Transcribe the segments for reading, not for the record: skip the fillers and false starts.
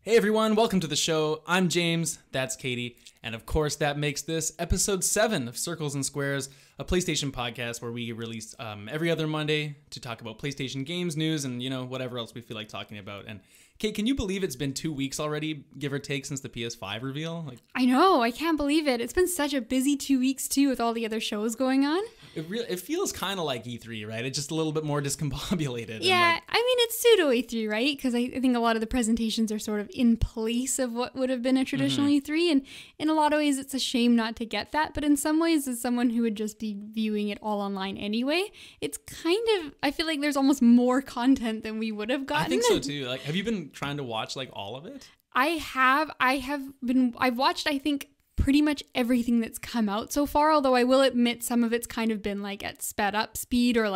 Hey everyone, welcome to the show. I'm James, that's Katie, and of course that makes this episode 7 of Circles and Squares, a PlayStation podcast where we release every other Monday to talk about PlayStation games, news, and whatever else we feel like talking about. And Kate, can you believe it's been 2 weeks already, give or take, since the PS5 reveal? I know, I can't believe it. It's been such a busy 2 weeks too with all the other shows going on. It feels kind of like E3, right? It's just a little bit more discombobulated. Yeah, I mean, it's pseudo E3, right? Because I think a lot of the presentations are sort of in place of what would have been a traditional E3. And in a lot of ways, it's a shame not to get that. But in some ways, as someone who would just be viewing it all online anyway, it's kind of, I feel like there's almost more content than we would have gotten. I think so too. Have you been trying to watch all of it? I've watched, I think, pretty much everything that's come out so far, although I will admit some of it's kind of been at sped up speed or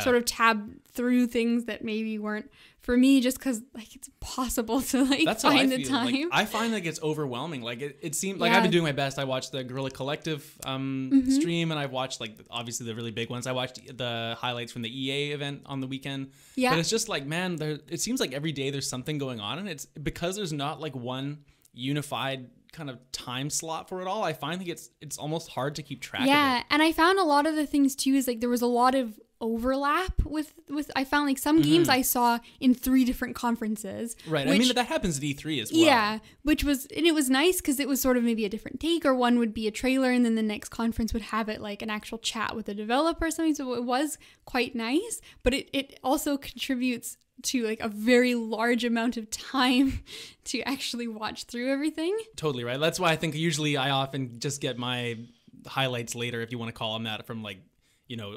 sort of tab through things that maybe weren't for me just because it's impossible to That's find how the time. I find it's overwhelming. It seems I've been doing my best. I watched the Guerrilla Collective stream, and I've watched obviously the really big ones. I watched the highlights from the EA event on the weekend. Yeah. But it's just man, it seems like every day there's something going on, and it's because there's not one unified kind of time slot for it all. I find it's almost hard to keep track of it. Yeah, and I found a lot of the things too is there was a lot of overlap with I found some games I saw in 3 different conferences. Right. I mean that happens at E3 as well. Yeah, it was nice because it was sort of maybe a different take, or one would be a trailer and then the next conference would have it an actual chat with a developer or something. So it was quite nice, but it also contributes to a very large amount of time to actually watch through everything. Totally right. That's why I think usually I often just get my highlights later, if you want to call them that, from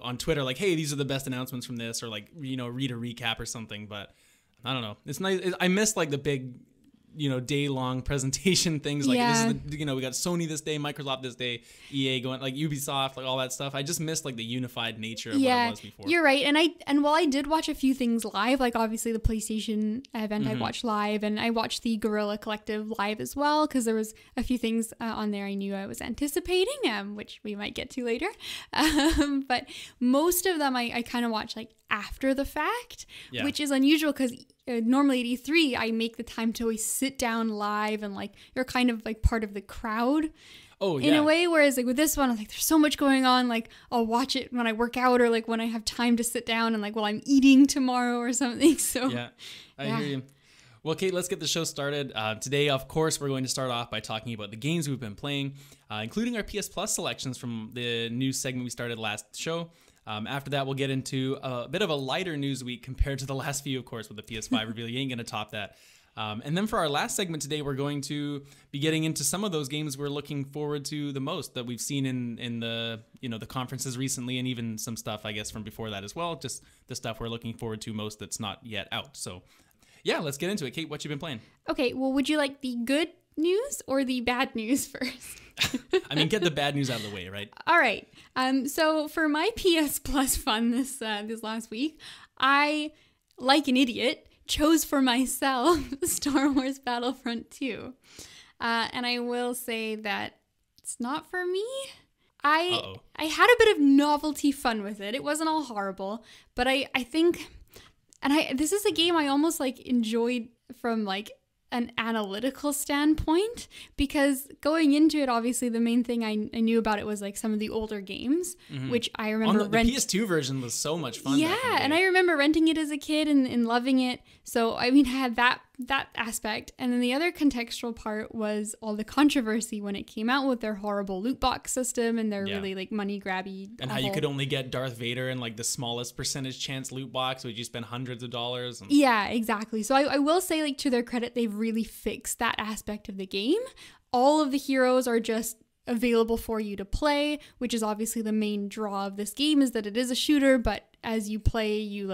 on Twitter, hey, these are the best announcements from this, or read a recap or something. But I don't know. It's nice. I miss the big day-long presentation things. This is we got Sony this day, Microsoft this day, EA going, Ubisoft, all that stuff. I just miss the unified nature of what it was before. You're right. And while I did watch a few things live, obviously the PlayStation event I watched live, and I watched the Guerrilla Collective live as well, because there was a few things on there I knew I was anticipating, which we might get to later. But most of them I kind of watch after the fact, which is unusual because normally at E3 I make the time to always sit down live and you're kind of part of the crowd in a way, whereas with this one there's so much going on, I'll watch it when I work out or when I have time to sit down and while I'm eating tomorrow or something. So I hear you. Well, Kate, let's get the show started. Today, of course, we're going to start off by talking about the games we've been playing, including our PS Plus selections from the news segment we started last show. After that, we'll get into a bit of a lighter news week compared to the last few, of course, with the PS5 reveal. You ain't going to top that. And then for our last segment today, we're going to be getting into some of those games we're looking forward to the most that we've seen in the the conferences recently, and even some stuff, I guess, from before that as well. Just the stuff we're looking forward to most that's not yet out. So, yeah, let's get into it. Kate, what you been playing? Okay, well, would you like the good news or the bad news first? I mean, get the bad news out of the way, right? All right. So for my PS Plus fun this last week, I, like an idiot, chose for myself Star Wars Battlefront II. And I will say that it's not for me. I had a bit of novelty fun with it. It wasn't all horrible, but I think, and this is a game I almost enjoyed from an analytical standpoint, because going into it, obviously the main thing I knew about it was some of the older games, which I remember the PS2 version was so much fun. Yeah, and I remember renting it as a kid and loving it. So I mean, I had that aspect, and then the other contextual part was all the controversy when it came out with their horrible loot box system and their really money grabby, and how you could only get Darth Vader in the smallest percentage chance loot box, which you spend hundreds of dollars. Yeah, exactly. So I will say, to their credit, they've really fixed that aspect of the game. All of the heroes are just available for you to play, which is obviously the main draw of this game, is that it is a shooter, but as you play, you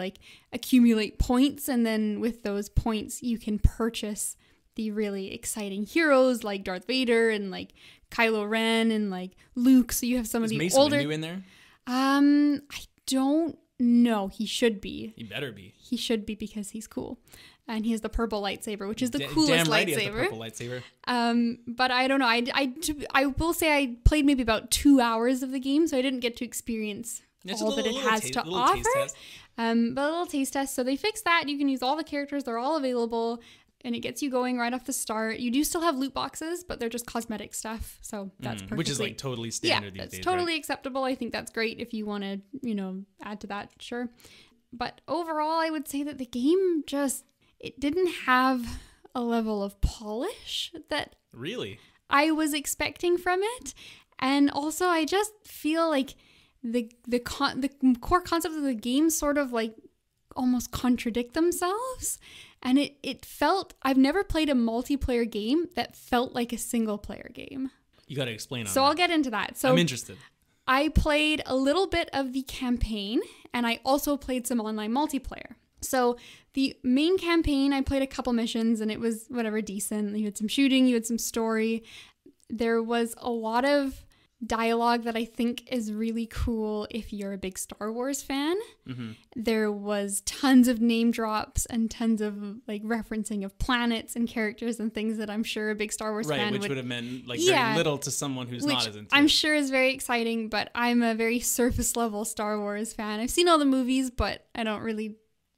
accumulate points, and then with those points you can purchase the really exciting heroes like Darth Vader and Kylo Ren and Luke. So you have some of the Mace older Windu in there? I don't know. He should be. He better be. He should be, because he's cool. And he has the purple lightsaber, which is the coolest damn right lightsaber. He has the purple lightsaber. But I don't know. I will say I played maybe about 2 hours of the game, so I didn't get to experience all that it has to offer. But a little taste test. So they fixed that. You can use all the characters. They're all available. and it gets you going right off the start. You do still have loot boxes, but they're just cosmetic stuff, so that's perfectly... Which is like totally standard these days. Yeah, that's totally acceptable. I think that's great if you want to, you know, add to that, sure. But overall, I would say that the game just, it didn't have a level of polish that really I was expecting from it. And also, I just feel like the core concepts of the game sort of like almost contradict themselves. And it felt, I've never played a multiplayer game that felt like a single player game. You got to explain on So that. I'll get into that. So I'm interested. I played a little bit of the campaign, and I also played some online multiplayer. So the main campaign, I played a couple missions, and it was whatever, decent. You had some shooting, you had some story. There was a lot of dialogue that I think is really cool if you're a big Star Wars fan. Mm-hmm. There was tons of name drops and tons of like referencing of planets and characters and things that I'm sure a big Star Wars fan would have meant like very little to someone who's not as into I'm it. sure is very exciting, but I'm a very surface level Star Wars fan. I've seen all the movies, but I don't really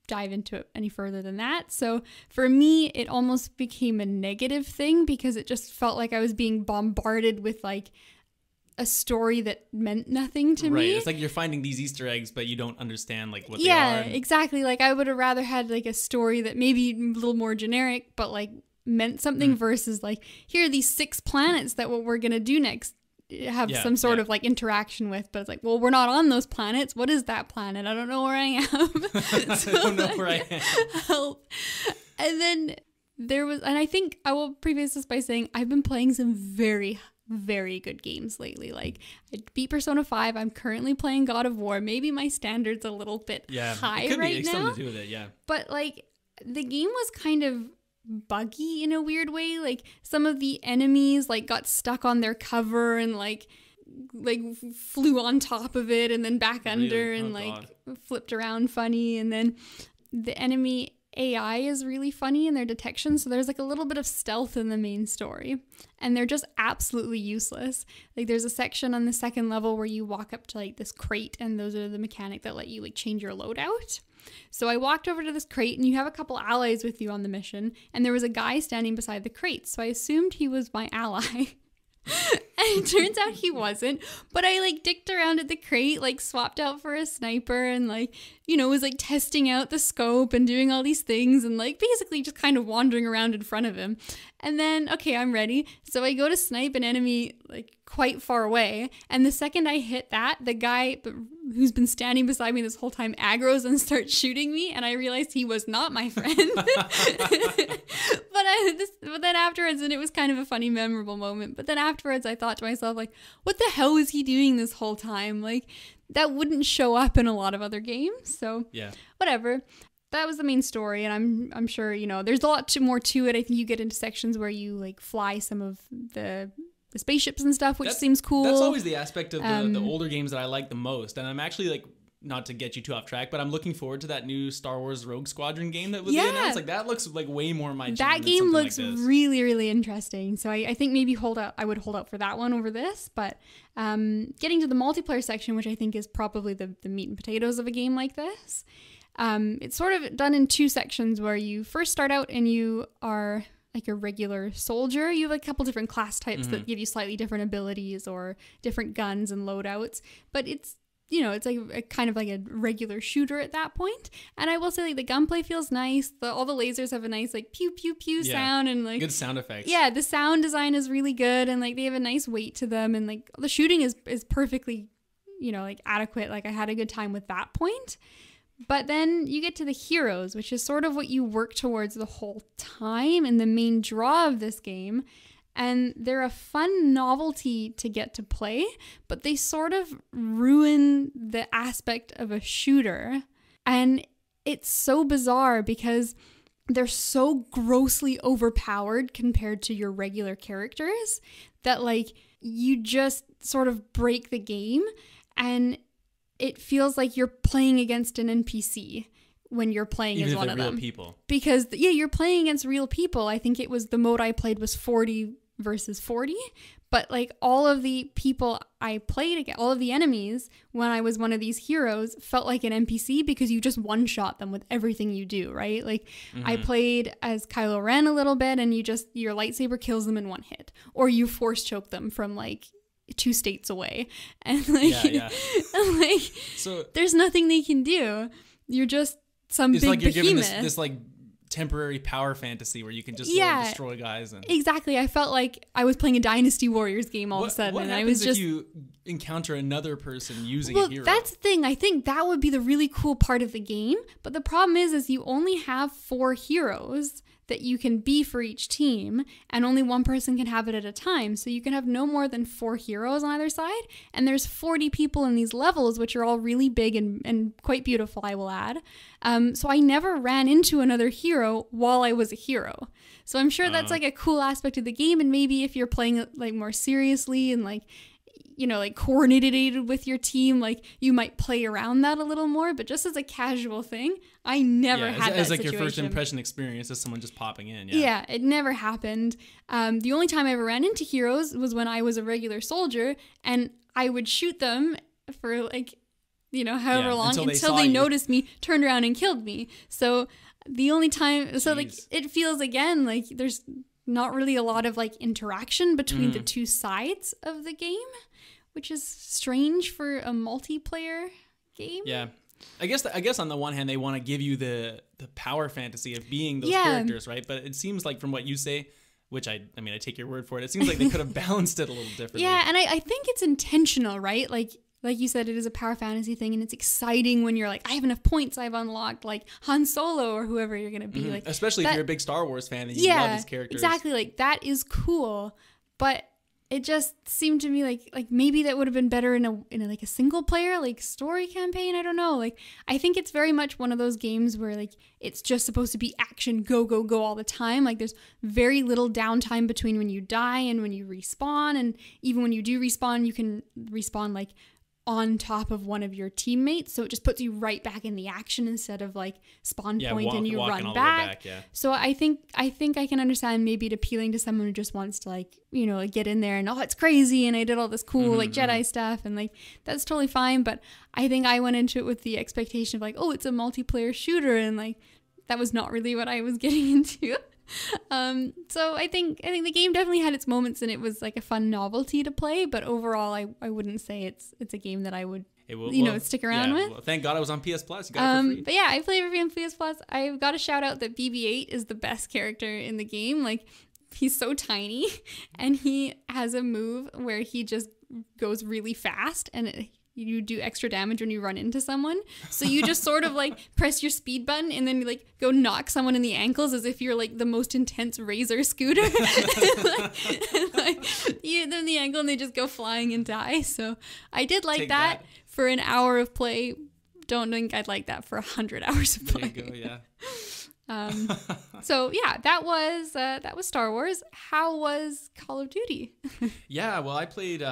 dive into it any further than that. So for me, it almost became a negative thing because it just felt like I was being bombarded with like a story that meant nothing to me. Right. It's like you're finding these Easter eggs, but you don't understand like what they are. Yeah, exactly. Like I would have rather had like a story that maybe a little more generic, but like meant something versus like, here are these 6 planets that what we're going to do next have some sort of like interaction with, but it's like, well, we're not on those planets. What is that planet? I don't know where I am. So, I don't know where I am. Help. And then there was, and I think I will preface this by saying I've been playing some very good games lately. Like I beat Persona 5. I'm currently playing God of War. Maybe my standard's a little bit high right now. Something to do with it, yeah. But like the game was kind of buggy in a weird way. Like some of the enemies like got stuck on their cover and like flew on top of it and then back under and flipped around funny. And then the enemy AI is really funny in their detection, so there's like a little bit of stealth in the main story, and they're just absolutely useless. Like there's a section on the second level where you walk up to like this crate, and those are the mechanic that let you like change your loadout. So I walked over to this crate, and you have a couple allies with you on the mission, and there was a guy standing beside the crate, so I assumed he was my ally. And it turns out he wasn't, but I like dicked around at the crate, like swapped out for a sniper and like, you know, was like testing out the scope and doing all these things and like basically just kind of wandering around in front of him. And then, okay, I'm ready. So I go to snipe an enemy like quite far away. And the second I hit that, the guy who's been standing beside me this whole time aggroes and starts shooting me. And I realized he was not my friend. But then afterwards, and it was kind of a funny, memorable moment. But then afterwards, I thought to myself, like, what the hell was he doing this whole time? Like, that wouldn't show up in a lot of other games. So, yeah, whatever. That was the main story, and I'm sure, you know, there's a lot more to it. I think you get into sections where you like fly some of the spaceships and stuff, which seems cool. That's always the aspect of the older games that I like the most. And I'm actually like, not to get you too off track, but I'm looking forward to that new Star Wars Rogue Squadron game that was announced. Like that looks like way more my jam. That game looks really, really interesting. So I think maybe I would hold out for that one over this. But getting to the multiplayer section, which I think is probably the meat and potatoes of a game like this. It's sort of done in 2 sections where you first start out and you are like a regular soldier. You have a couple different class types that give you slightly different abilities or different guns and loadouts. But it's, you know, it's like a kind of like a regular shooter at that point. And I will say, like, the gunplay feels nice. All the lasers have a nice like pew pew pew sound and like good sound effects. Yeah, the sound design is really good and like they have a nice weight to them and like the shooting is perfectly, you know, like adequate. Like I had a good time with that point. But then you get to the heroes, which is sort of what you work towards the whole time and the main draw of this game. And they're a fun novelty to get to play, but they sort of ruin the aspect of a shooter. And it's so bizarre because they're so grossly overpowered compared to your regular characters that like you just sort of break the game and it feels like you're playing against an NPC when you're playing as one of them. People. Because, yeah, you're playing against real people. I think it was the mode I played was 40 versus 40. But like all of the people I played against, all of the enemies, when I was one of these heroes, felt like an NPC because you just one-shot them with everything you do, right? Like I played as Kylo Ren a little bit, and your lightsaber kills them in one hit, or you force choke them from like 2 states away, and like, like so there's nothing they can do. You're just some big like you're behemoth. given this like temporary power fantasy where you can just go destroy guys. And exactly. I felt like I was playing a Dynasty Warriors game all of a sudden. What and happens I was if just you encounter another person using a hero? That's the thing. I think that would be the really cool part of the game. But the problem is you only have 4 heroes that you can be for each team, and only one person can have it at a time. So you can have no more than 4 heroes on either side. And there's 40 people in these levels, which are all really big and quite beautiful, I will add. So I never ran into another hero while I was a hero. So I'm sure that's like a cool aspect of the game. And maybe if you're playing it like more seriously and like, you know, like coordinated with your team, like you might play around that a little more. But just as a casual thing, I never had that as like situation. your first impression experience as someone just popping in. Yeah, it never happened. The only time I ever ran into heroes was when I was a regular soldier, and I would shoot them for like, you know, however long until they noticed me, turned around and killed me. So the only time, so like it feels again like there's not really a lot of like interaction between the 2 sides of the game, which is strange for a multiplayer game. Yeah. I guess on the one hand they want to give you the power fantasy of being those characters, right? But it seems like from what you say, which I mean I take your word for it, it seems like they could have balanced it a little differently. Yeah, and I think it's intentional, right? Like you said, it is a power fantasy thing, and it's exciting when you're like, I have enough points, I've unlocked like Han Solo or whoever you're gonna be. Like, especially if you're a big Star Wars fan and you love these characters. Exactly, like that is cool, but it just seemed to me like maybe that would have been better in a like a single player like story campaign. I don't know. Like I think it's very much one of those games where like it's just supposed to be action, go go go all the time. Like there's very little downtime between when you die and when you respawn, and even when you do respawn, you can respawn like on top of one of your teammates, so it just puts you right back in the action instead of like spawn point and you run back. So I think I can understand maybe it appealing to someone who just wants to like, you know, like get in there and it's crazy and I did all this cool like Jedi stuff, and like that's totally fine. But I think I went into it with the expectation of like, oh, it's a multiplayer shooter, and like that was not really what I was getting into. So I think the game definitely had its moments, and it was like a fun novelty to play, but overall I wouldn't say it's a game that I would stick around with. Well, thank God I was on PS Plus. You got it for free. But yeah, I played it on PS Plus. I've got to shout out that BB-8 is the best character in the game. Like he's so tiny, and he has a move where he just goes really fast, and you do extra damage when you run into someone. So you just sort of like press your speed button and then you like go knock someone in the ankles as if you're like the most intense razor scooter. You hit them in the ankle and they just go flying and die. So I did like that for an hour of play. Don't think I'd like that for 100 hours of play. There you go, yeah. So yeah, that was Star Wars. How was Call of Duty? Yeah, well, I played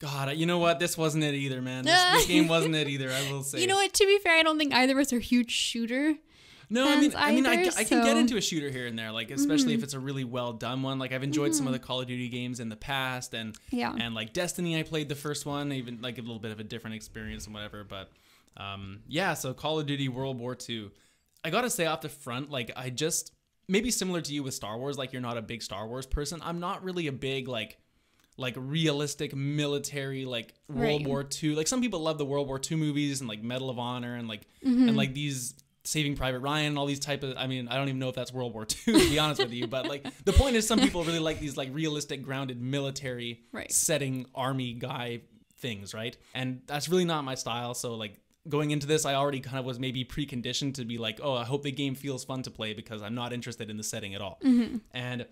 God, you know what? This wasn't it either, man. This game wasn't it either, I will say. You know what? To be fair, I don't think either of us are huge shooter. No, I mean, I can get into a shooter here and there, like especially if it's a really well done one. Like I've enjoyed some of the Call of Duty games in the past, and like Destiny, I played the first one, even like a little bit of a different experience and whatever. But so Call of Duty World War II. I gotta say off the front, like I just maybe similar to you with Star Wars, like you're not a big Star Wars person. I'm not really a big like realistic military like World War II. Like some people love the World War II movies and like Medal of Honor and like and like these Saving Private Ryan and all these type of, I mean, I don't even know if that's World War II to be honest with you, but like the point is some people really like these like realistic grounded military setting army guy things, right? And that's really not my style. So like going into this, I already kind of was maybe preconditioned to be like, oh, I hope the game feels fun to play because I'm not interested in the setting at all. And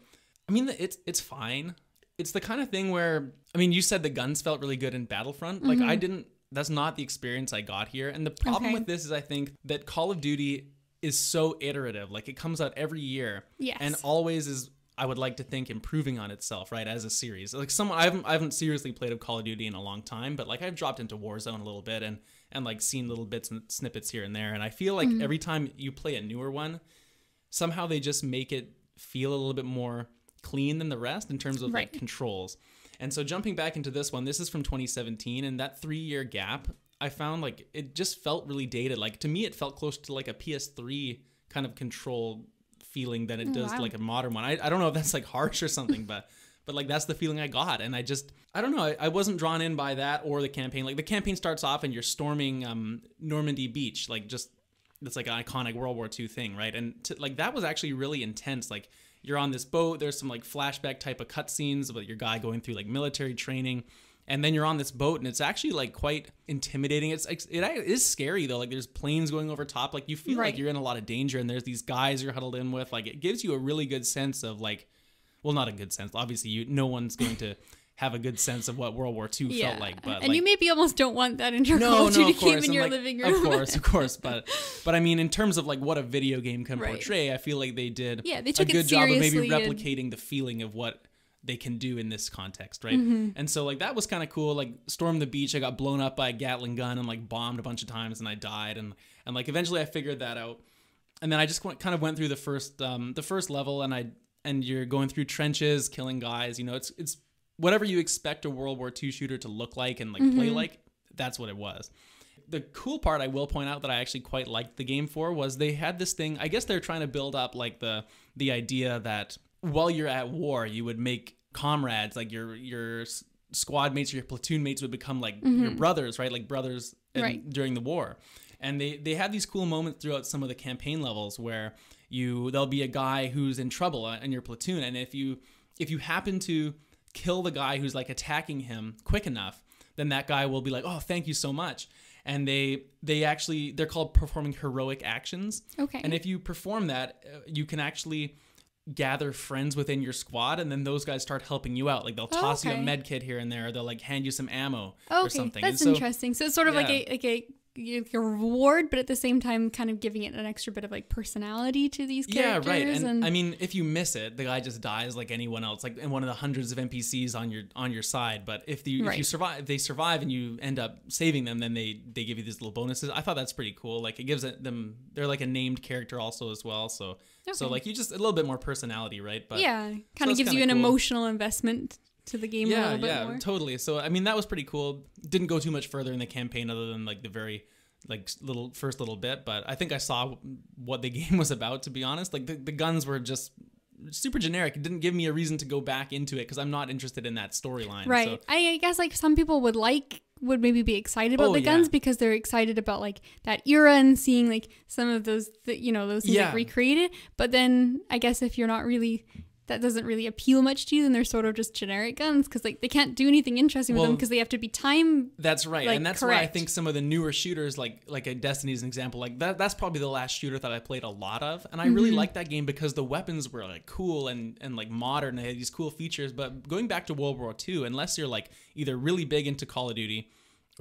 I mean, it's fine. It's the kind of thing where, I mean, you said the guns felt really good in Battlefront. Like that's not the experience I got here. And the problem with this is I think that Call of Duty is so iterative. Like it comes out every year and always is, I would like to think, improving on itself, right, as a series. Like I haven't seriously played a Call of Duty in a long time, but like I've dropped into Warzone a little bit and like seen little bits and snippets here and there. And I feel like every time you play a newer one, somehow they just make it feel a little bit more clean than the rest in terms of Right. like controls. And so jumping back into this one, this is from 2017, and that 3-year gap, I found like it just felt really dated. Like to me, it felt close to like a PS3 kind of control feeling than it does like a modern one. I don't know if that's like harsh or something, but like that's the feeling I got. And I don't know, I wasn't drawn in by that or the campaign. Like the campaign starts off and you're storming Normandy Beach, like just that's like an iconic World War II thing, right? And like that was actually really intense. Like you're on this boat, there's some like flashback type of cutscenes about your guy going through like military training. And then you're on this boat, and it's actually like quite intimidating. It is scary though. Like there's planes going over top. Like you feel like you're in a lot of danger, and there's these guys you're huddled in with. Like it gives you a really good sense of like, well, not a good sense. Obviously, no one's going to have a good sense of what World War II felt like. But and like, you maybe almost don't want that in your Call of Duty game in your living room. Of course. But I mean, in terms of like what a video game can portray, I feel like they did they took a good job of maybe seriously replicating the feeling of what they can do in this context, right? And so like that was kind of cool. Like stormed the beach, I got blown up by a Gatling gun and like bombed a bunch of times, and I died, and like eventually I figured that out. And then I just kind of went through the first level, and you're going through trenches, killing guys. You know, it's whatever you expect a World War II shooter to look like and like play like. That's what it was. The cool part I will point out that I actually quite liked the game for was they had this thing. I guess they're trying to build up like the idea that while you're at war, you would make comrades, like your squad mates or your platoon mates would become like your brothers, right? Like brothers during the war. And they had these cool moments throughout some of the campaign levels where there'll be a guy who's in trouble in your platoon, and if you happen to kill the guy who's like attacking him quick enough, then that guy will be like, oh, thank you so much. And they're called performing heroic actions. Okay. And if you perform that, you can actually gather friends within your squad, and then those guys start helping you out. Like they'll toss you a med kit here and there, or they'll like hand you some ammo or something. That's interesting. So it's sort of like a reward, but at the same time kind of giving it an extra bit of like personality to these characters. Yeah, right. And I mean, if you miss it, the guy just dies like anyone else, like in one of the hundreds of NPCs on your side. But if you survive, if they survive and you end up saving them, then they give you these little bonuses. I thought that's pretty cool. Like it gives them, they're like a named character also as well. So like you just a little bit more personality, right? But kind of gives you an emotional investment to the game a little bit more. Totally. So I mean, that was pretty cool. Didn't go too much further in the campaign other than like the very like first little bit, but I think I saw what the game was about, to be honest. Like the guns were just super generic. It didn't give me a reason to go back into it because I'm not interested in that storyline. Right. So. I guess like some people would maybe be excited about the guns because they're excited about like that era and seeing like some of those things like recreated. But then I guess if you're not really, that doesn't really appeal much to you, then they're sort of just generic guns because like they can't do anything interesting with them because they have to be time. That's right, like, and that's correct. Why I think some of the newer shooters, like a Destiny is an example, like that's probably the last shooter that I played a lot of, and I really liked that game because the weapons were like cool and like modern. They had these cool features. But going back to World War II, unless you're like either really big into Call of Duty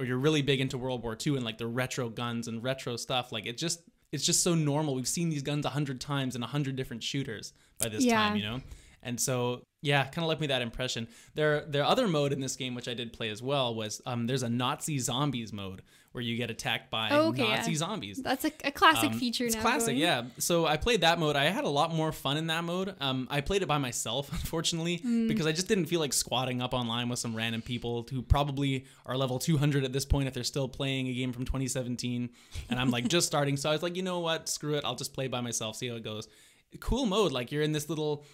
or you're really big into World War II and like the retro guns and retro stuff, like it's just so normal. We've seen these guns 100 times in 100 different shooters by this time, you know? And so, kind of left me that impression. Their other mode in this game, which I did play as well, was there's a Nazi zombies mode where you get attacked by Nazi zombies. That's a classic feature now. It's classic, So I played that mode. I had a lot more fun in that mode. I played it by myself, unfortunately, because I just didn't feel like squatting up online with some random people who probably are level 200 at this point if they're still playing a game from 2017. And I'm like just starting. So I was like, you know what? Screw it. I'll just play by myself, see how it goes. Cool mode. Like you're in this little...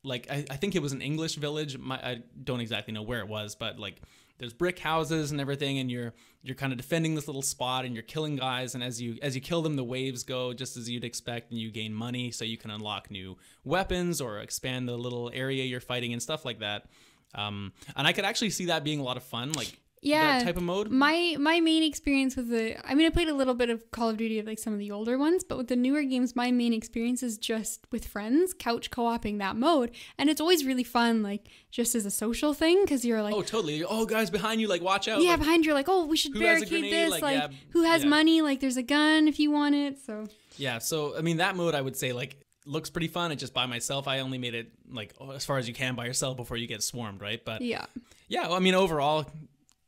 Like, I think it was an English village. I don't exactly know where it was, but like there's brick houses and everything, and you're kind of defending this little spot, and you're killing guys, and as you kill them, the waves go just as you'd expect, and you gain money so you can unlock new weapons or expand the little area you're fighting and stuff like that. And I could actually see that being a lot of fun, like that type of mode. My main experience with I played a little bit of Call of Duty, like some of the older ones, but with the newer games, my main experience is just with friends, couch co-oping that mode. And it's always really fun, like just as a social thing, because you're like, oh, totally. Oh, guys behind you, like watch out. Yeah, like, behind you, like, oh, we should barricade this. Like who has money? Like there's a gun if you want it. So yeah, so I mean that mode I would say like looks pretty fun. It's just by myself. I only made it like as far as you can by yourself before you get swarmed, right? But yeah. Well, I mean overall,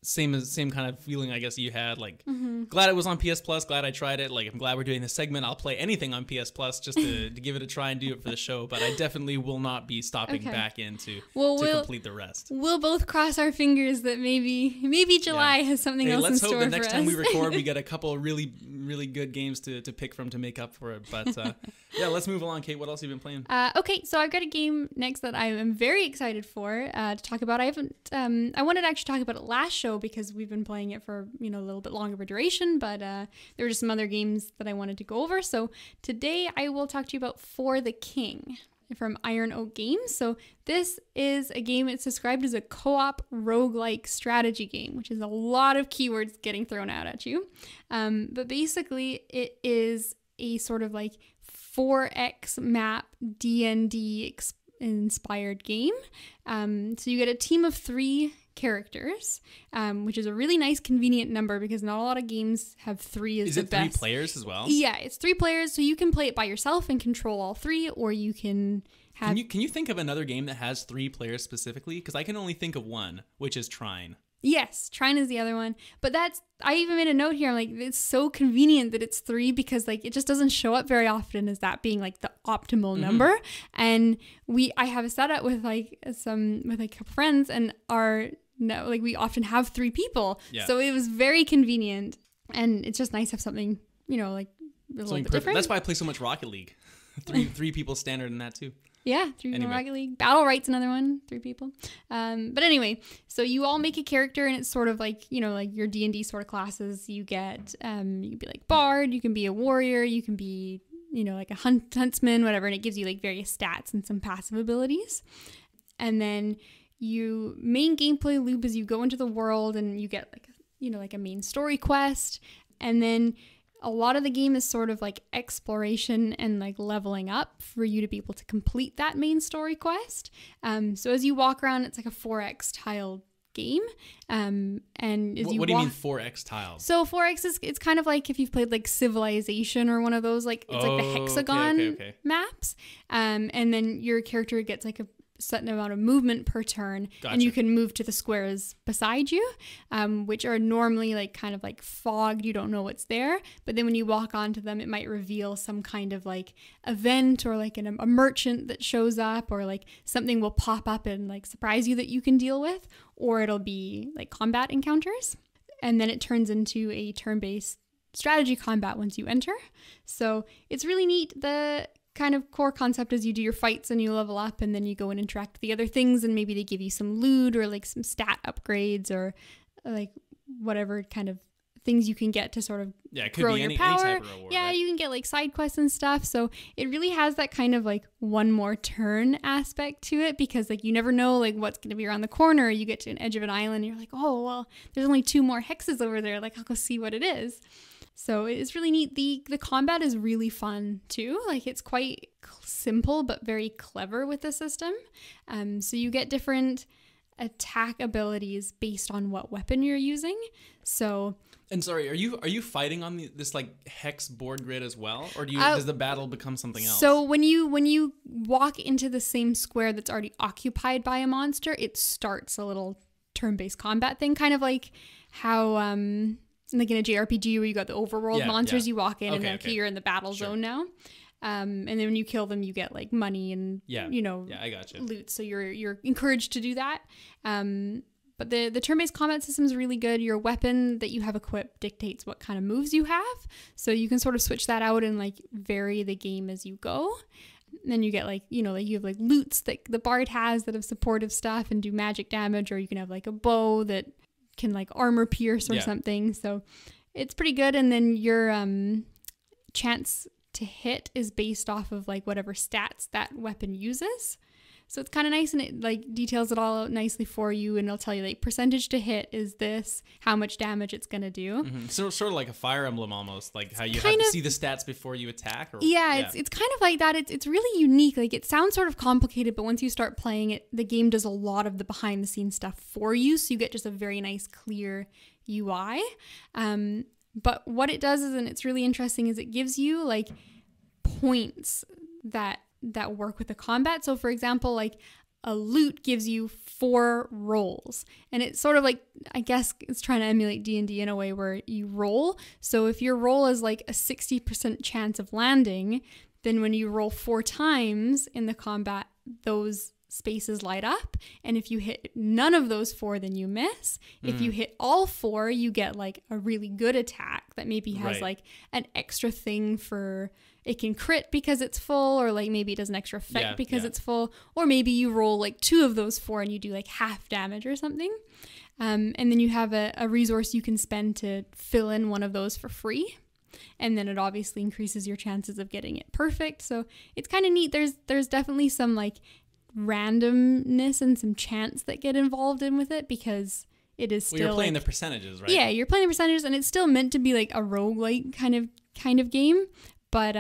same kind of feeling I guess you had. Like, glad it was on PS Plus. Glad I tried it. Like, I'm glad we're doing this segment. I'll play anything on PS Plus just to give it a try and do it for the show. But I definitely will not be stopping back in to complete the rest. We'll both cross our fingers that maybe July has something else in store for us. Let's hope the next time we record, we get a couple of really, really good games to pick from to make up for it. But yeah, let's move along. Kate, what else have you been playing? Okay, so I've got a game next that I am very excited for to talk about. I wanted to actually talk about it last show because we've been playing it for a little bit longer of a duration, but there were just some other games that I wanted to go over. So today I will talk to you about For the King from Iron Oak Games. So this is a game, it's described as a co-op roguelike strategy game, which is a lot of keywords getting thrown out at you. But basically it is a sort of like 4X map D&D inspired game. So you get a team of 3 characters, which is a really nice convenient number because not a lot of games have 3 as the best. Is it 3 players as well? Yeah, it's 3 players, so you can play it by yourself and control all 3, or you can have... Can you think of another game that has 3 players specifically? Because I can only think of one, which is Trine. Yes, Trine is the other one. But I even made a note here. I'm like, it's so convenient that it's 3 because like it just doesn't show up very often as that being like the optimal number. And I have a setup with like a couple friends and we often have 3 people. Yeah. So it was very convenient. And it's just nice to have something, like a little bit different. That's why I play so much Rocket League. 3 people standard in that too. Yeah, 3 people Rocket League. Battle Right's another one, 3 people. But anyway, so you all make a character and it's sort of like, like your D&D sort of classes. You get, you can be like Bard, you can be a warrior, you can be, like a huntsman, whatever. And it gives you like various stats and some passive abilities. And then main gameplay loop is you go into the world and you get like a main story quest. And then a lot of the game is sort of like exploration and like leveling up for you to be able to complete that main story quest. So as you walk around, it's like a 4X tiled game. And what do you mean 4X tiles? So 4X it's kind of like if you've played like Civilization or one of those, like it's like the hexagon maps. And then your character gets like a certain amount of movement per turn. Gotcha. And you can move to the squares beside you, which are normally like kind of like fogged. You don't know what's there, but then when you walk onto them, it might reveal some kind of like event or like a merchant that shows up, or like something will pop up and like surprise you that you can deal with, or it'll be like combat encounters. And then it turns into a turn-based strategy combat once you enter. So it's really neat. The kind of core concept is you do your fights and you level up, and then you go and interact with the other things, and maybe they give you some loot or like some stat upgrades or like whatever kind of things you can get to sort of grow your power. Any type of reward, right? You can get like side quests and stuff. So it really has that kind of like one more turn aspect to it, because like you never know like what's going to be around the corner. You get to an edge of an island and you're like, oh, well, there's only 2 more hexes over there. Like, I'll go see what it is. So it's really neat. The combat is really fun too. Like, it's quite simple but very clever with the system. So you get different attack abilities based on what weapon you're using. So, and sorry, are you fighting on this like hex board grid as well, or does the battle become something else? So when you walk into the same square that's already occupied by a monster, it starts a little turn-based combat thing, kind of like how like in a JRPG where you got the overworld monsters, you walk in and you're in the battle zone now. And then when you kill them, you get like money and I gotcha. loot. So you're encouraged to do that. But the turn-based combat system is really good. Your weapon that you have equipped dictates what kind of moves you have. So you can sort of switch that out and like vary the game as you go. And then you get like, you have like loots that the bard has that have supportive stuff and do magic damage, or you can have like a bow that can like armor pierce or something. So it's pretty good. And then your chance to hit is based off of like whatever stats that weapon uses. So it's kind of nice, and it like details it all out nicely for you, and it'll tell you like percentage to hit is this, how much damage it's gonna do. Mm-hmm. So sort of like a Fire Emblem almost, like how you have to see the stats before you attack. It's kind of like that. It's really unique. Like, it sounds sort of complicated, but once you start playing it, the game does a lot of the behind the scenes stuff for you, so you get just a very nice clear UI. But what it does is, and it's really interesting, is it gives you like points that work with the combat. So for example, like a loot gives you 4 rolls. And it's sort of like, I guess it's trying to emulate D&D in a way where you roll. So if your roll is like a 60% chance of landing, then when you roll 4 times in the combat, those spaces light up. And if you hit none of those 4, then you miss. If you hit all 4, you get like a really good attack that maybe has like an extra thing for, it can crit because it's full, or like maybe it does an extra effect because it's full, or maybe you roll like 2 of those 4 and you do like half damage or something. And then you have a resource you can spend to fill in one of those for free. And then it obviously increases your chances of getting it perfect. So it's kind of neat. There's definitely some like randomness and some chance that get involved in with it, because it is still, you're playing like, the percentages, right? Yeah, you're playing the percentages, and it's still meant to be like a roguelike kind of game, but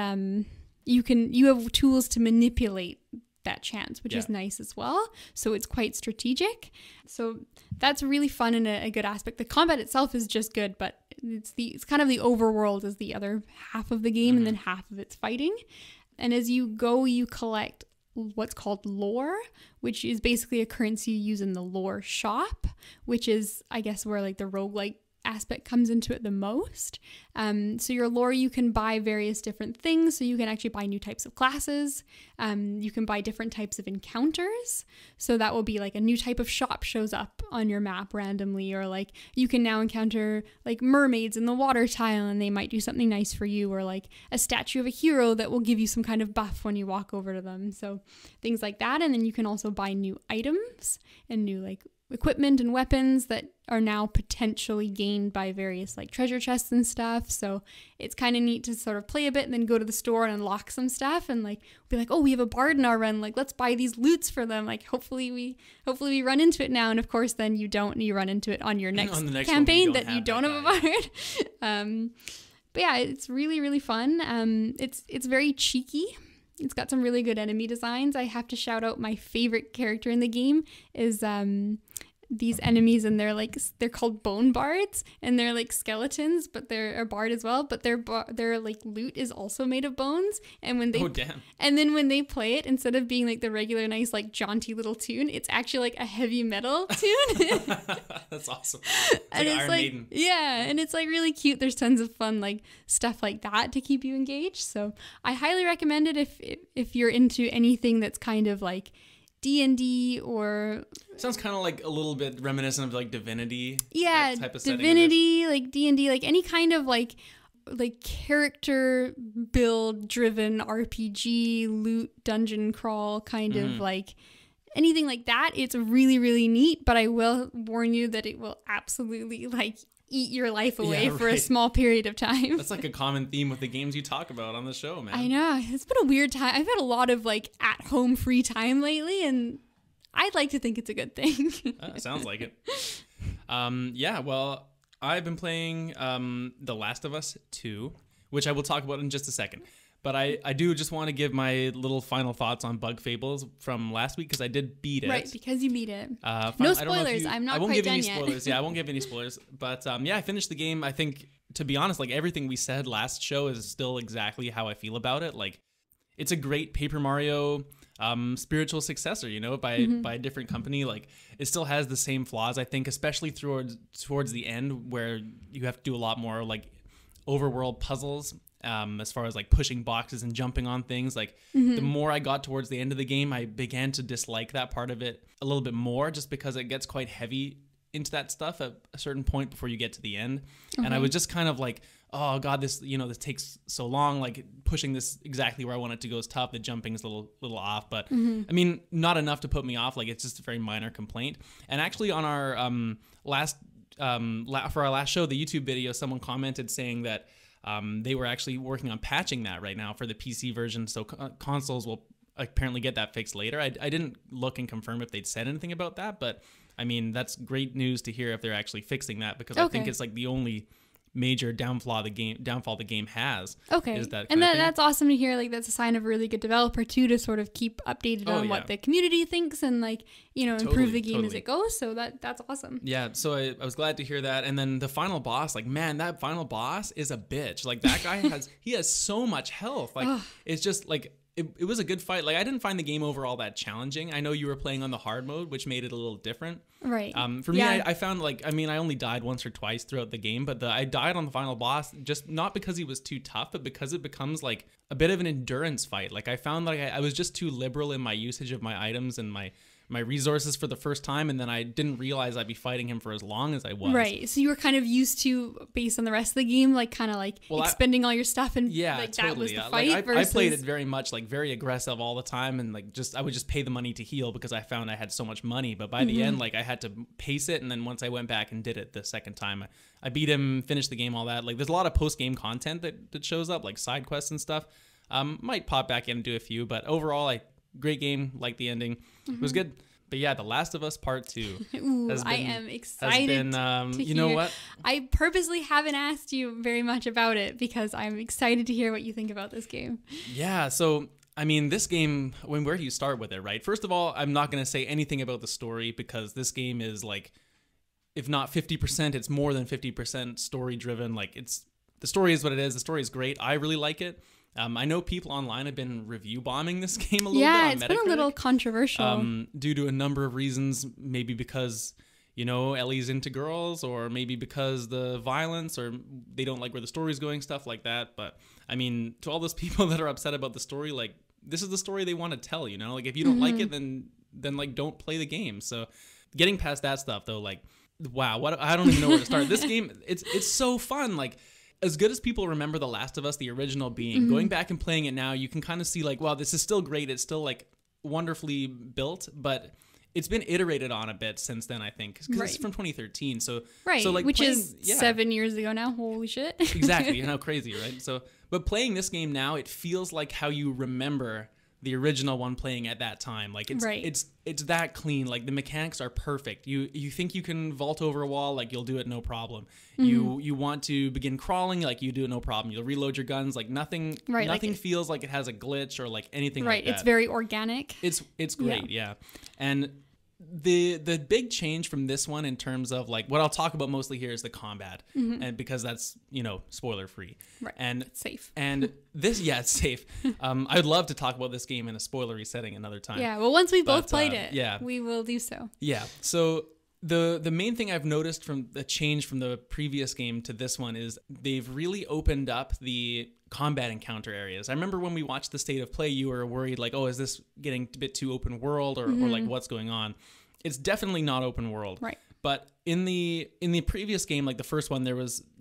you have tools to manipulate that chance, which is nice as well. So it's quite strategic. So that's really fun and a good aspect. The combat itself is just good, but it's kind of the overworld is the other half of the game, and then half of it's fighting. And as you go, you collect what's called lore, which is basically a currency you use in the lore shop, which is, I guess, where like the roguelike aspect comes into it the most. So your lore, you can buy various different things. So you can actually buy new types of classes. You can buy different types of encounters. So that will be like a new type of shop shows up on your map randomly, or like you can now encounter like mermaids in the water tile and they might do something nice for you, or like a statue of a hero that will give you some kind of buff when you walk over to them. So things like that. And then you can also buy new items and new like equipment and weapons that are now potentially gained by various like treasure chests and stuff. So it's kind of neat to sort of play a bit and then go to the store and unlock some stuff and like be like, oh, we have a bard in our run, like let's buy these loots for them, like hopefully we run into it now. And of course then you run into it on your next campaign that you don't have a bard. But yeah, it's really, really fun. It's very cheeky. It's got some really good enemy designs. I have to shout out my favorite character in the game is these enemies, and they're called bone bards, and they're like skeletons, but they're a bard as well. But their like loot is also made of bones, and when they and then when they play it, instead of being like the regular nice like jaunty little tune, it's actually like a heavy metal tune. That's awesome. And it's Iron like Maiden. yeah, and it's like really cute. There's tons of fun like stuff like that to keep you engaged. So I highly recommend it if you're into anything that's kind of like D&D or sounds kind of like a little bit reminiscent of like Divinity. Yeah, type of Divinity, like D&D, like any kind of like character build driven RPG, loot, dungeon crawl kind of like anything like that. It's really, really neat, but I will warn you that it will absolutely like eat your life away for a small period of time. That's like a common theme with the games you talk about on the show, man. I know. It's been a weird time. I've had a lot of like at home free time lately, and I'd like to think it's a good thing. Sounds like it. Yeah, well, I've been playing The Last of Us 2, which I will talk about in just a second. But I do just want to give my little final thoughts on Bug Fables from last week, because I did beat it. Right, because you beat it. No spoilers. I'm not quite done yet. I won't give any spoilers. Yeah, I won't give any spoilers. But yeah, I finished the game. I think, to be honest, like everything we said last show is still exactly how I feel about it. Like, it's a great Paper Mario spiritual successor, you know, by a different company. Like, it still has the same flaws, I think, especially towards the end, where you have to do a lot more like overworld puzzles. As far as like pushing boxes and jumping on things, like the more I got towards the end of the game, I began to dislike that part of it a little bit more, just because it gets quite heavy into that stuff at a certain point before you get to the end. And I was just kind of like, oh god, this takes so long, like pushing this exactly where I want it to go is tough. The jumping is a little off, but I mean, not enough to put me off. Like, it's just a very minor complaint. And actually on our for our last show, the YouTube video, someone commented saying that they were actually working on patching that right now for the PC version, so consoles will apparently get that fixed later. I didn't look and confirm if they'd said anything about that, but I mean, that's great news to hear if they're actually fixing that, because I think it's like the only major downfall the game has. Is that and that's awesome to hear. Like, that's a sign of a really good developer too, to sort of keep updated on what the community thinks and like, you know, improve the game as it goes. So that's awesome. Yeah, so I was glad to hear that. And then the final boss, like, man, that final boss is a bitch. Like, that guy he has so much health. Like, it's just like, it was a good fight. Like, I didn't find the game overall that challenging. I know you were playing on the hard mode, which made it a little different. Right. For me, I found, like, I mean, I only died once or twice throughout the game, but I died on the final boss, just not because he was too tough, but because it becomes like a bit of an endurance fight. Like, I found like I was just too liberal in my usage of my items and my resources for the first time, and then I didn't realize I'd be fighting him for as long as I was. Right. So you were kind of used to, based on the rest of the game, like kind of like expending all your stuff, and like totally, that was the fight. Like, I played it very much like very aggressive all the time, and like I would just pay the money to heal because I found I had so much money. But by the end, like I had to pace it, and then once I went back and did it the second time, I beat him, finished the game, all that. Like, there's a lot of post-game content that shows up, like side quests and stuff. Might pop back in and do a few, but overall, great game. Like the ending, it was good. But yeah, The Last of Us Part 2. Ooh, I am excited to hear. You know what? I purposely haven't asked you very much about it because I'm excited to hear what you think about this game. Yeah, so, I mean, this game, where do you start with it, right? First of all, I'm not going to say anything about the story because this game is like, if not 50%, it's more than 50% story-driven. Like, the story is what it is. The story is great. I really like it. I know people online have been review bombing this game a little bit on Metacritic. Yeah, it's been a little controversial. Due to a number of reasons, maybe because, you know, Ellie's into girls, or maybe because the violence, or they don't like where the story's going, stuff like that. But, I mean, to all those people that are upset about the story, like, this is the story they want to tell, you know? Like, if you don't like it, then like, don't play the game. So, getting past that stuff, though, like, wow, I don't even know where to start. This game, it's so fun, like, as good as people remember The Last of Us, the original being, going back and playing it now, you can kind of see like, wow, this is still great. It's still like wonderfully built, but it's been iterated on a bit since then, I think, because it's from 2013. So like, which is 7 years ago now. Holy shit! Exactly, you know, crazy, right? So, but playing this game now, it feels like how you remember the original one playing at that time. Like, it's that clean. Like, the mechanics are perfect. You think you can vault over a wall, like, you'll do it no problem. You want to begin crawling, like, you do it no problem. You'll reload your guns, like, nothing feels like it has a glitch or like anything like that. It's very organic. It's great, yeah. And the big change from this one in terms of like what I'll talk about mostly here is the combat, and because that's, you know, spoiler free, right? And it's safe. And this, yeah, it's safe. I'd love to talk about this game in a spoilery setting another time. Yeah, well, once we both played it, we will do so. Yeah. So the main thing I've noticed from the change from the previous game to this one is they've really opened up the combat encounter areas. I remember when we watched the State of Play, you were worried like, oh, is this getting a bit too open world, or like what's going on? It's definitely not open world. Right. But in the previous game, like the first one,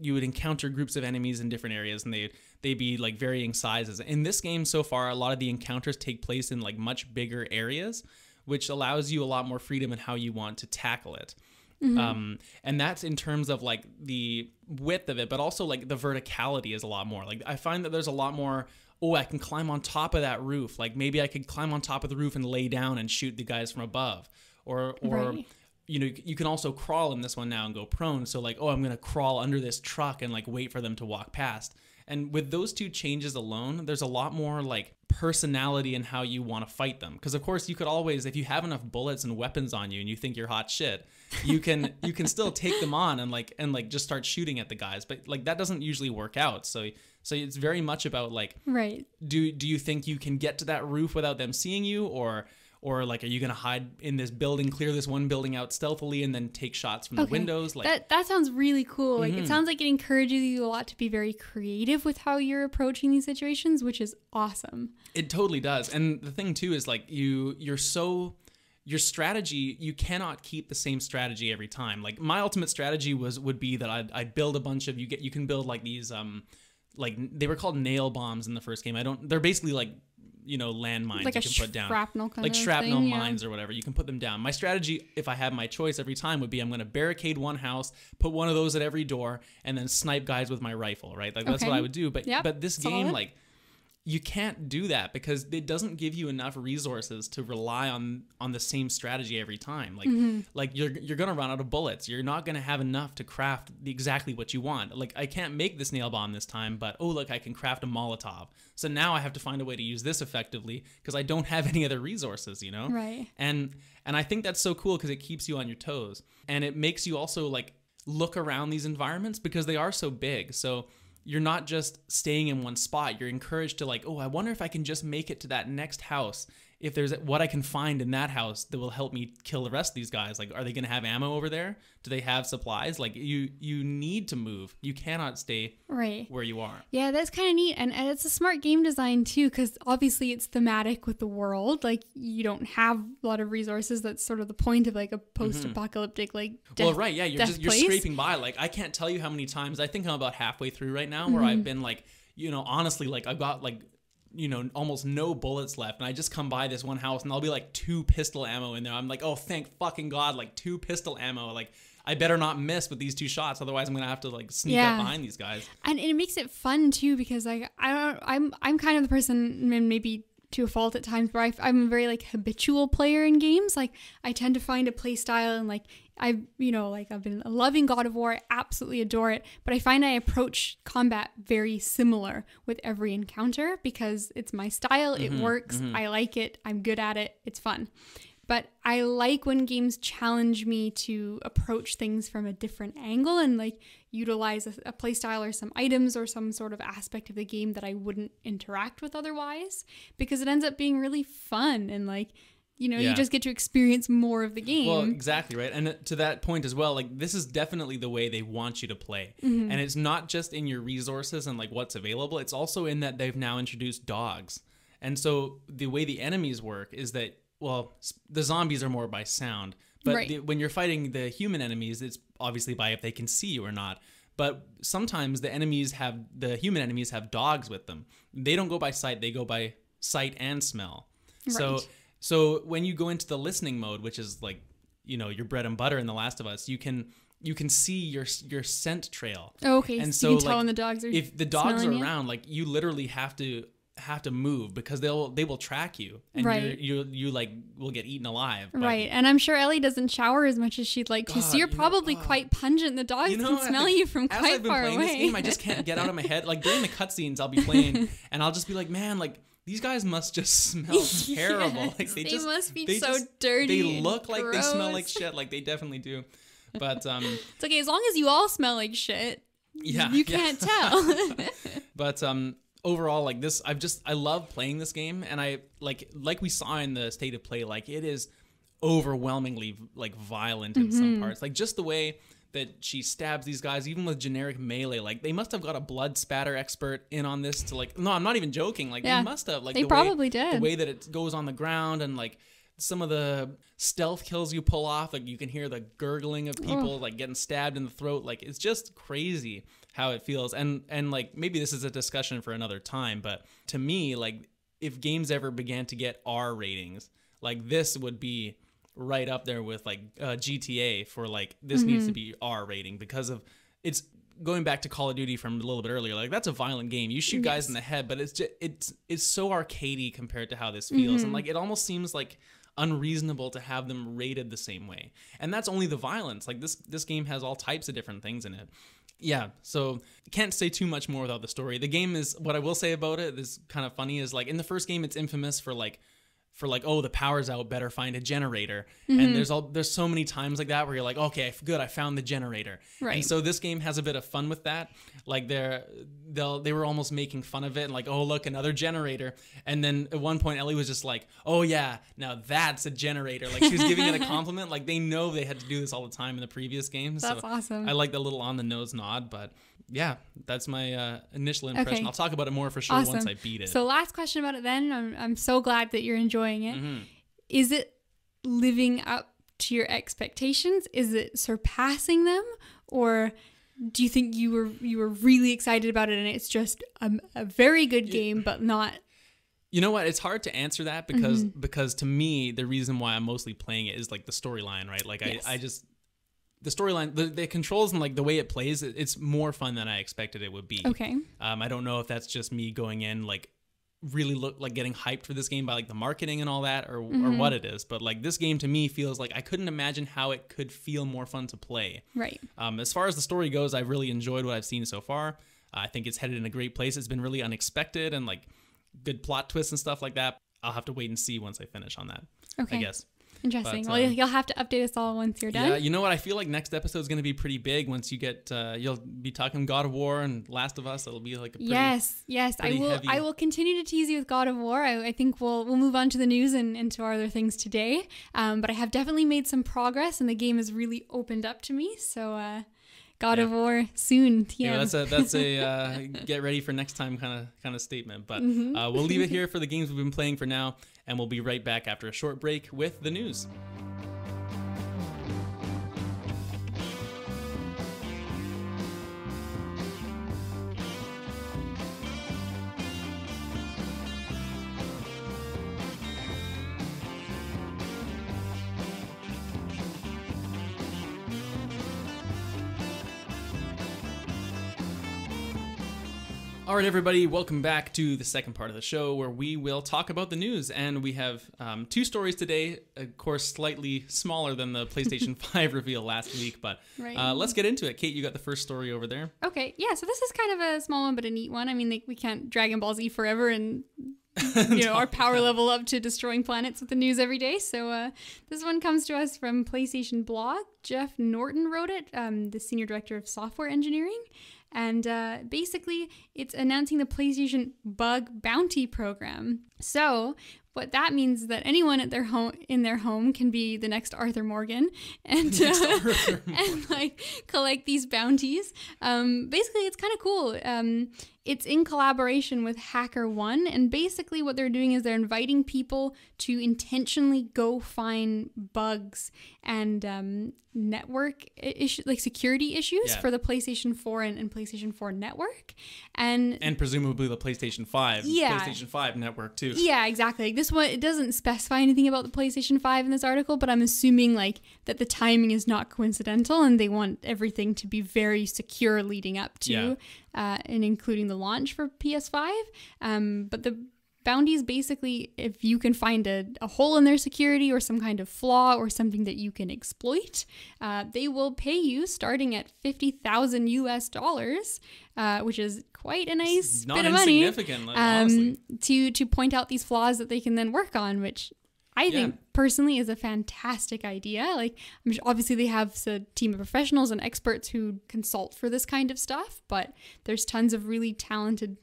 you would encounter groups of enemies in different areas, and they'd be like varying sizes. In this game so far, a lot of the encounters take place in like much bigger areas, which allows you a lot more freedom in how you want to tackle it. And that's in terms of like the width of it, but also like the verticality is a lot more. Like, I find that there's a lot more, oh, I can climb on top of that roof. Like, maybe I could climb on top of the roof and lay down and shoot the guys from above. Or you know, you can also crawl in this one now and go prone. So like, oh, I'm going to crawl under this truck and like wait for them to walk past. And with those two changes alone, there's a lot more like personality in how you want to fight them. Because of course you could always, if you have enough bullets and weapons on you and you think you're hot shit, you can still take them on and like just start shooting at the guys. But like, that doesn't usually work out. So it's very much about like, do you think you can get to that roof without them seeing you, or like, are you going to hide in this building, clear this one building out stealthily, and then take shots from the windows? Like, that sounds really cool. Like, it sounds like it encourages you a lot to be very creative with how you're approaching these situations, which is awesome. It totally does. And the thing too is like, your strategy, you cannot keep the same strategy every time. Like, my ultimate strategy would be that I'd build a bunch of, you can build like these, like, they were called nail bombs in the first game. They're basically like, you know, landmines like you can put down. Like shrapnel mines or whatever. You can put them down. My strategy, if I had my choice every time, would be I'm going to barricade one house, put one of those at every door, and then snipe guys with my rifle, right? Like, that's what I would do. But this game, like, you can't do that because it doesn't give you enough resources to rely on the same strategy every time. Like, like you're gonna run out of bullets. You're not gonna have enough to craft exactly what you want. Like, I can't make this nail bomb this time, but oh look, I can craft a Molotov. So now I have to find a way to use this effectively because I don't have any other resources, you know? Right. And I think that's so cool because it keeps you on your toes, and it makes you also like look around these environments because they are so big. So you're not just staying in one spot. You're encouraged to like, oh, I wonder if I can just make it to that next house. If there's what I can find in that house that will help me kill the rest of these guys. Like, are they going to have ammo over there? Do they have supplies? Like, you need to move. You cannot stay where you are. Yeah, that's kind of neat. And it's a smart game design, too, because obviously it's thematic with the world. Like, you don't have a lot of resources. That's sort of the point of, like, a post-apocalyptic, like, well, right, yeah, you're scraping by. Like, I can't tell you how many times. I think I'm about halfway through right now where I've been, like, honestly, like, I've got, like, almost no bullets left, and I just come by this one house and there'll be like 2 pistol ammo in there. I'm like, oh, thank fucking God, like 2 pistol ammo. Like, I better not miss with these 2 shots, otherwise I'm gonna have to like sneak up behind these guys. And it makes it fun too, because like I'm kind of the person, maybe to a fault at times, where I'm a very like habitual player in games. Like, I tend to find a play style, and like I've been loving God of War. I absolutely adore it, but I find I approach combat very similar with every encounter because it's my style. It works. I like it. I'm good at it. It's fun. But I like when games challenge me to approach things from a different angle and like utilize a play style or some items or some sort of aspect of the game that I wouldn't interact with otherwise, because it ends up being really fun and like, you just get to experience more of the game. Well, exactly, right? And to that point as well, like, this is definitely the way they want you to play. And it's not just in your resources and like what's available. It's also in that they've now introduced dogs. And so the way the enemies work is that, well, the zombies are more by sound. But when you're fighting the human enemies, it's obviously by if they can see you or not. But sometimes the human enemies have dogs with them. They don't go by sight. They go by sight and smell. Right. So when you go into the listening mode, which is like, your bread and butter in The Last of Us, you can see your scent trail. Oh, okay. And so you can tell when the dogs are if the dogs are around, like, you literally have to move because they will track you, and you like will get eaten alive. Right. And I'm sure Ellie doesn't shower as much as she'd like to. So you're probably quite pungent. The dogs can smell you from quite far away. As I've been playing this game, I just can't get out of my head. Like, during the cutscenes, I'll be playing and I'll just be like, man, like, these guys must just smell terrible. Like, they must be so dirty. They look like they smell like shit. Like, they definitely do. But it's okay as long as you all smell like shit. Yeah, you can't tell. But overall, like, this, I love playing this game, and I like we saw in the state of play, like, it is overwhelmingly like violent in some parts. Like, just the way that she stabs these guys, even with generic melee, like, they must have got a blood spatter expert in on this to like, no, I'm not even joking. Like, they must have, like, they probably did. The way that it goes on the ground, and like some of the stealth kills you pull off, like, you can hear the gurgling of people like getting stabbed in the throat. Like, it's just crazy how it feels. And like, maybe this is a discussion for another time, but to me, like, if games ever began to get R ratings, like, this would be right up there with like GTA for like, this needs to be R rating, because of, it's going back to Call of Duty from a little bit earlier. Like, that's a violent game. You shoot guys in the head, but it's just, it's so arcadey compared to how this feels. And like, it almost seems like unreasonable to have them rated the same way. And that's only the violence. Like, this game has all types of different things in it. Yeah, so can't say too much more without the story. The game is, what I will say about it is kind of funny, is like, in the first game, it's infamous for like, oh, the power's out, better find a generator. And there's so many times like that where you're like, okay, good, I found the generator. Right. And so this game has a bit of fun with that. Like, they were almost making fun of it, and like, oh, look, another generator. And then at one point, Ellie was just like, oh yeah, now that's a generator. Like, she was giving it a compliment. Like, they know they had to do this all the time in the previous games. That's awesome. I like the little on the nose nod, but yeah, that's my initial impression. Okay. I'll talk about it more for sure once I beat it. So last question about it then. I'm so glad that you're enjoying it. Is it living up to your expectations? Is it surpassing them? Or do you think you were really excited about it and it's just a very good game, but not... You know what? It's hard to answer that because to me, the reason why I'm mostly playing it is like the storyline, right? Like, I just... The storyline, the controls and like the way it plays, it's more fun than I expected it would be. Okay. I don't know if that's just me going in like really getting hyped for this game by like the marketing and all that, or what it is. But like, this game to me feels like I couldn't imagine how it could feel more fun to play. Right. As far as the story goes, I've really enjoyed what I've seen so far. I think it's headed in a great place. It's been really unexpected and like good plot twists and stuff like that. I'll have to wait and see once I finish on that. Okay. I guess. Interesting. But, Well, you'll have to update us all once you're done. Yeah, you know what? I feel like next episode is going to be pretty big. Once you get, you'll be talking God of War and Last of Us. It'll be like a pretty, yes. pretty heavy. I will continue to tease you with God of War. I think we'll move on to the news and into our other things today. But I have definitely made some progress, and the game has really opened up to me. So God of War soon. TM. Yeah, that's a get ready for next time kind of statement. But we'll leave it here for the games we've been playing for now, and we'll be right back after a short break with the news. All right, everybody, welcome back to the second part of the show where we will talk about the news. And we have two stories today, of course, slightly smaller than the PlayStation 5 reveal last week. But let's get into it. Kate, you got the first story over there. Okay, yeah, so this is kind of a small one, but a neat one. I mean, we can't Dragon Ball Z forever and our power level up to destroying planets with the news every day. So this one comes to us from PlayStation Blog. Jeff Norton wrote it, the Senior Director of Software Engineering. And basically, it's announcing the PlayStation Bug Bounty Program. So what that means is that anyone at their home can be the next Arthur Morgan and and like collect these bounties. Basically, it's kind of cool. It's in collaboration with HackerOne, and basically what they're doing is they're inviting people to intentionally go find bugs and network issues, like security issues for the PlayStation 4 and PlayStation 4 network, and presumably the PlayStation 5, PlayStation 5 network too. Yeah, exactly. Like this one, it doesn't specify anything about the PlayStation 5 in this article, but I'm assuming like that the timing is not coincidental, and they want everything to be very secure leading up to. And including the launch for PS5. But the bounties, basically, if you can find a hole in their security or some kind of flaw or something that you can exploit, they will pay you starting at $50,000 US, which is quite a nice bit of money. Not insignificant, honestly. To point out these flaws that they can then work on, which I think personally is a fantastic idea. Like, obviously they have a team of professionals and experts who consult for this kind of stuff, but there's tons of really talented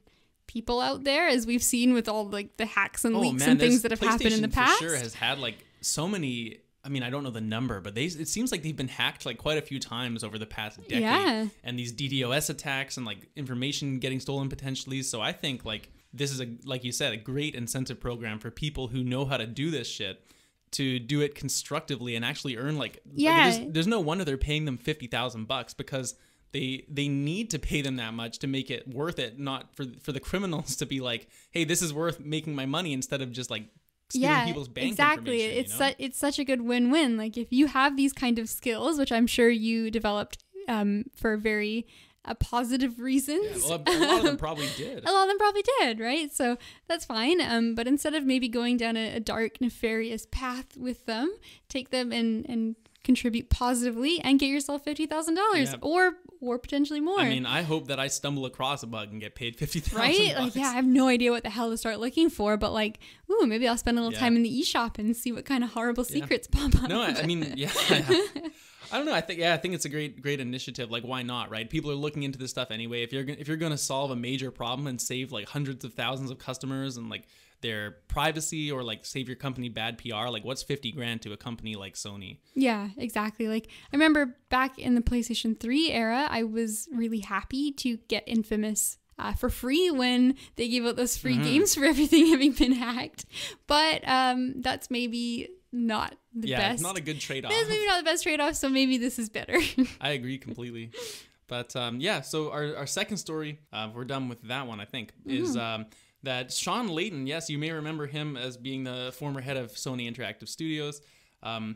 people out there, as we've seen with all like the hacks and leaks and things that have happened in the past. For sure has had like so many. I mean, I don't know the number, but it seems like they've been hacked like quite a few times over the past decade. Yeah. And these DDoS attacks and like information getting stolen potentially. So I think like this is like you said, a great incentive program for people who know how to do this shit to do it constructively and actually earn like there's no wonder they're paying them $50,000 because they need to pay them that much to make it worth it, not for the criminals to be like, hey, this is worth making my monny, instead of just like stealing people's bank information. It's such a good win-win. Like if you have these kind of skills, which I'm sure you developed for very positive reasons. Yeah, well, a lot of them probably did. A lot of them probably did, right? So that's fine. But instead of maybe going down a dark, nefarious path with them, take them and contribute positively and get yourself $50,000 or potentially more. I mean, I hope that I stumble across a bug and get paid $50,000. Right? Like, yeah, I have no idea what the hell to start looking for, but like, ooh, maybe I'll spend a little time in the eShop and see what kind of horrible secrets pop up. No, I mean, I don't know. I think it's a great initiative. Like, why not, right? People are looking into this stuff anyway. If you're going to solve a major problem and save like hundreds of thousands of customers and like their privacy, or like save your company bad PR, like what's $50,000 to a company like Sony? Yeah, exactly. Like I remember back in the PlayStation 3 era, I was really happy to get Infamous for free when they gave out those free games for everything having been hacked. But that's maybe not the best. Yeah, it's not a good trade-off. It's maybe not the best trade-off, so maybe this is better. I agree completely. But so our second story, we're done with that one, I think, is that Shawn Layden, yes, you may remember him as being the former head of Sony Interactive Studios.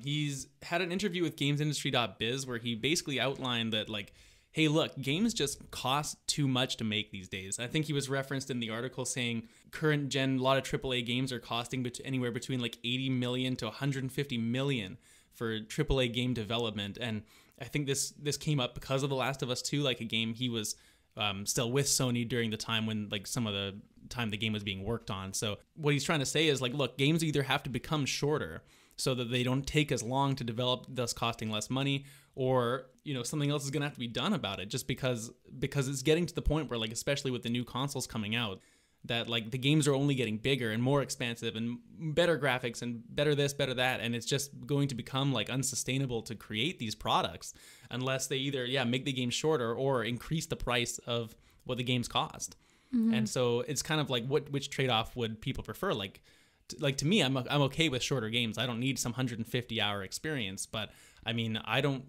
He's had an interview with GamesIndustry.biz where he basically outlined that, like, hey, look, games just cost too much to make these days. I think he was referenced in the article saying current gen, a lot of AAA games are costing anywhere between like 80 million to 150 million for AAA game development. And I think this came up because of The Last of Us 2, like a game he was still with Sony during the time when like some of the time the game was being worked on. So what he's trying to say is like, look, games either have to become shorter so that they don't take as long to develop, thus costing less money, or something else is going to have to be done about it, just because it's getting to the point where, like, especially with the new consoles coming out, that like the games are only getting bigger and more expansive and better graphics and better this, better that, and it's just going to become like unsustainable to create these products unless they either make the game shorter or increase the price of what the games cost. And so it's kind of like which trade-off would people prefer? Like to me, I'm okay with shorter games. I don't need some 150-hour experience, but I mean, I don't,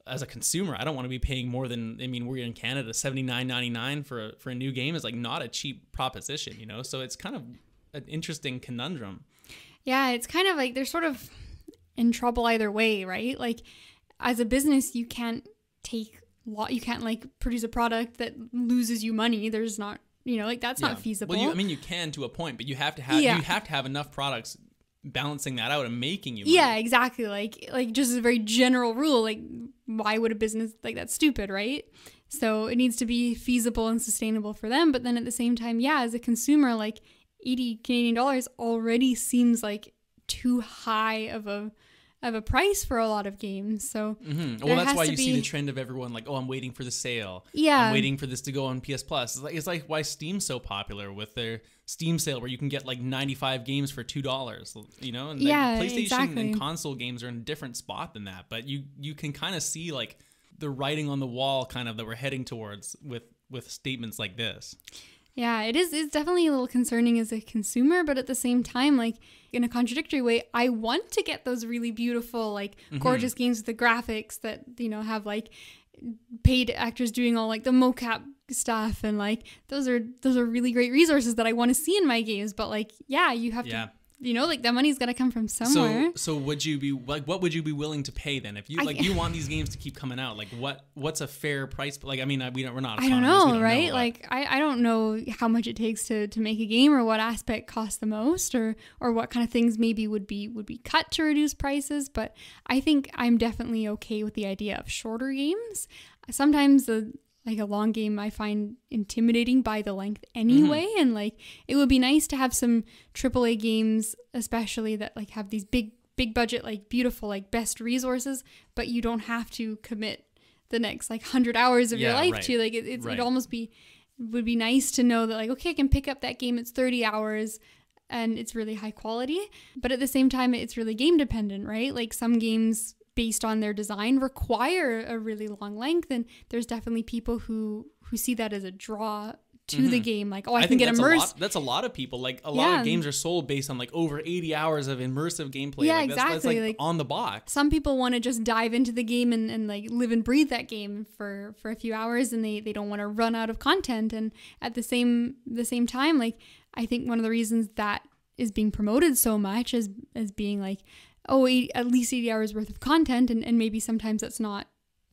as a consumer, I don't want to be paying more than, I mean, we're in Canada, $79.99 for a new game is like not a cheap proposition, So it's kind of an interesting conundrum. Yeah, it's kind of like they're sort of in trouble either way, right? Like, as a business, you can't like produce a product that loses you money. There's not, like that's not feasible. Well, you can to a point, but you have to have enough products balancing that out and making you money. Yeah, exactly. Like just as a very general rule, like why would a business, like, that's stupid, right? So it needs to be feasible and sustainable for them. But then at the same time, as a consumer, like 80 Canadian dollars already seems like too high of a price for a lot of games. So well, that's why you see the trend of everyone like, oh, I'm waiting for the sale. Yeah. I'm waiting for this to go on PS Plus. It's like why Steam's so popular with their Steam sale where you can get like 95 games for $2, And PlayStation and console games are in a different spot than that. But you can kind of see like the writing on the wall kind of that we're heading towards with statements like this. Yeah, it's definitely a little concerning as a consumer, but at the same time, like, in a contradictory way, I want to get those really beautiful, like, gorgeous games with the graphics that, have, like, paid actors doing all, like, the mocap stuff, and, like, those are really great resources that I want to see in my games, but, like, you have to... like that money's got to come from somewhere. So would you be like, what would you be willing to pay then if you you want these games to keep coming out? Like what's a fair price? Like, I mean, we're not. I don't know, right? Like I don't know how much it takes to make a game, or what aspect costs the most, or what kind of things maybe would be cut to reduce prices. But I think I'm definitely okay with the idea of shorter games. Sometimes like a long game I find intimidating by the length anyway. And like, it would be nice to have some AAA games, especially that like have these big budget, like beautiful, like best resources, but you don't have to commit the next like 100 hours of your life to. Like it'd almost would be nice to know that like, okay, I can pick up that game. It's 30 hours and it's really high quality, but at the same time, it's really game dependent, right? Like some games, based on their design, require a really long length, and there's definitely people who see that as a draw to the game, like, oh, I can get immersed. That's a lot of people. Like a lot of games are sold based on like over 80 hours of immersive gameplay. Yeah, like, exactly. That's like on the box. Some people want to just dive into the game and like live and breathe that game for a few hours, and they don't want to run out of content. And at the same time, like, I think one of the reasons that is being promoted so much as being like, at least 80 hours worth of content, and maybe sometimes that's not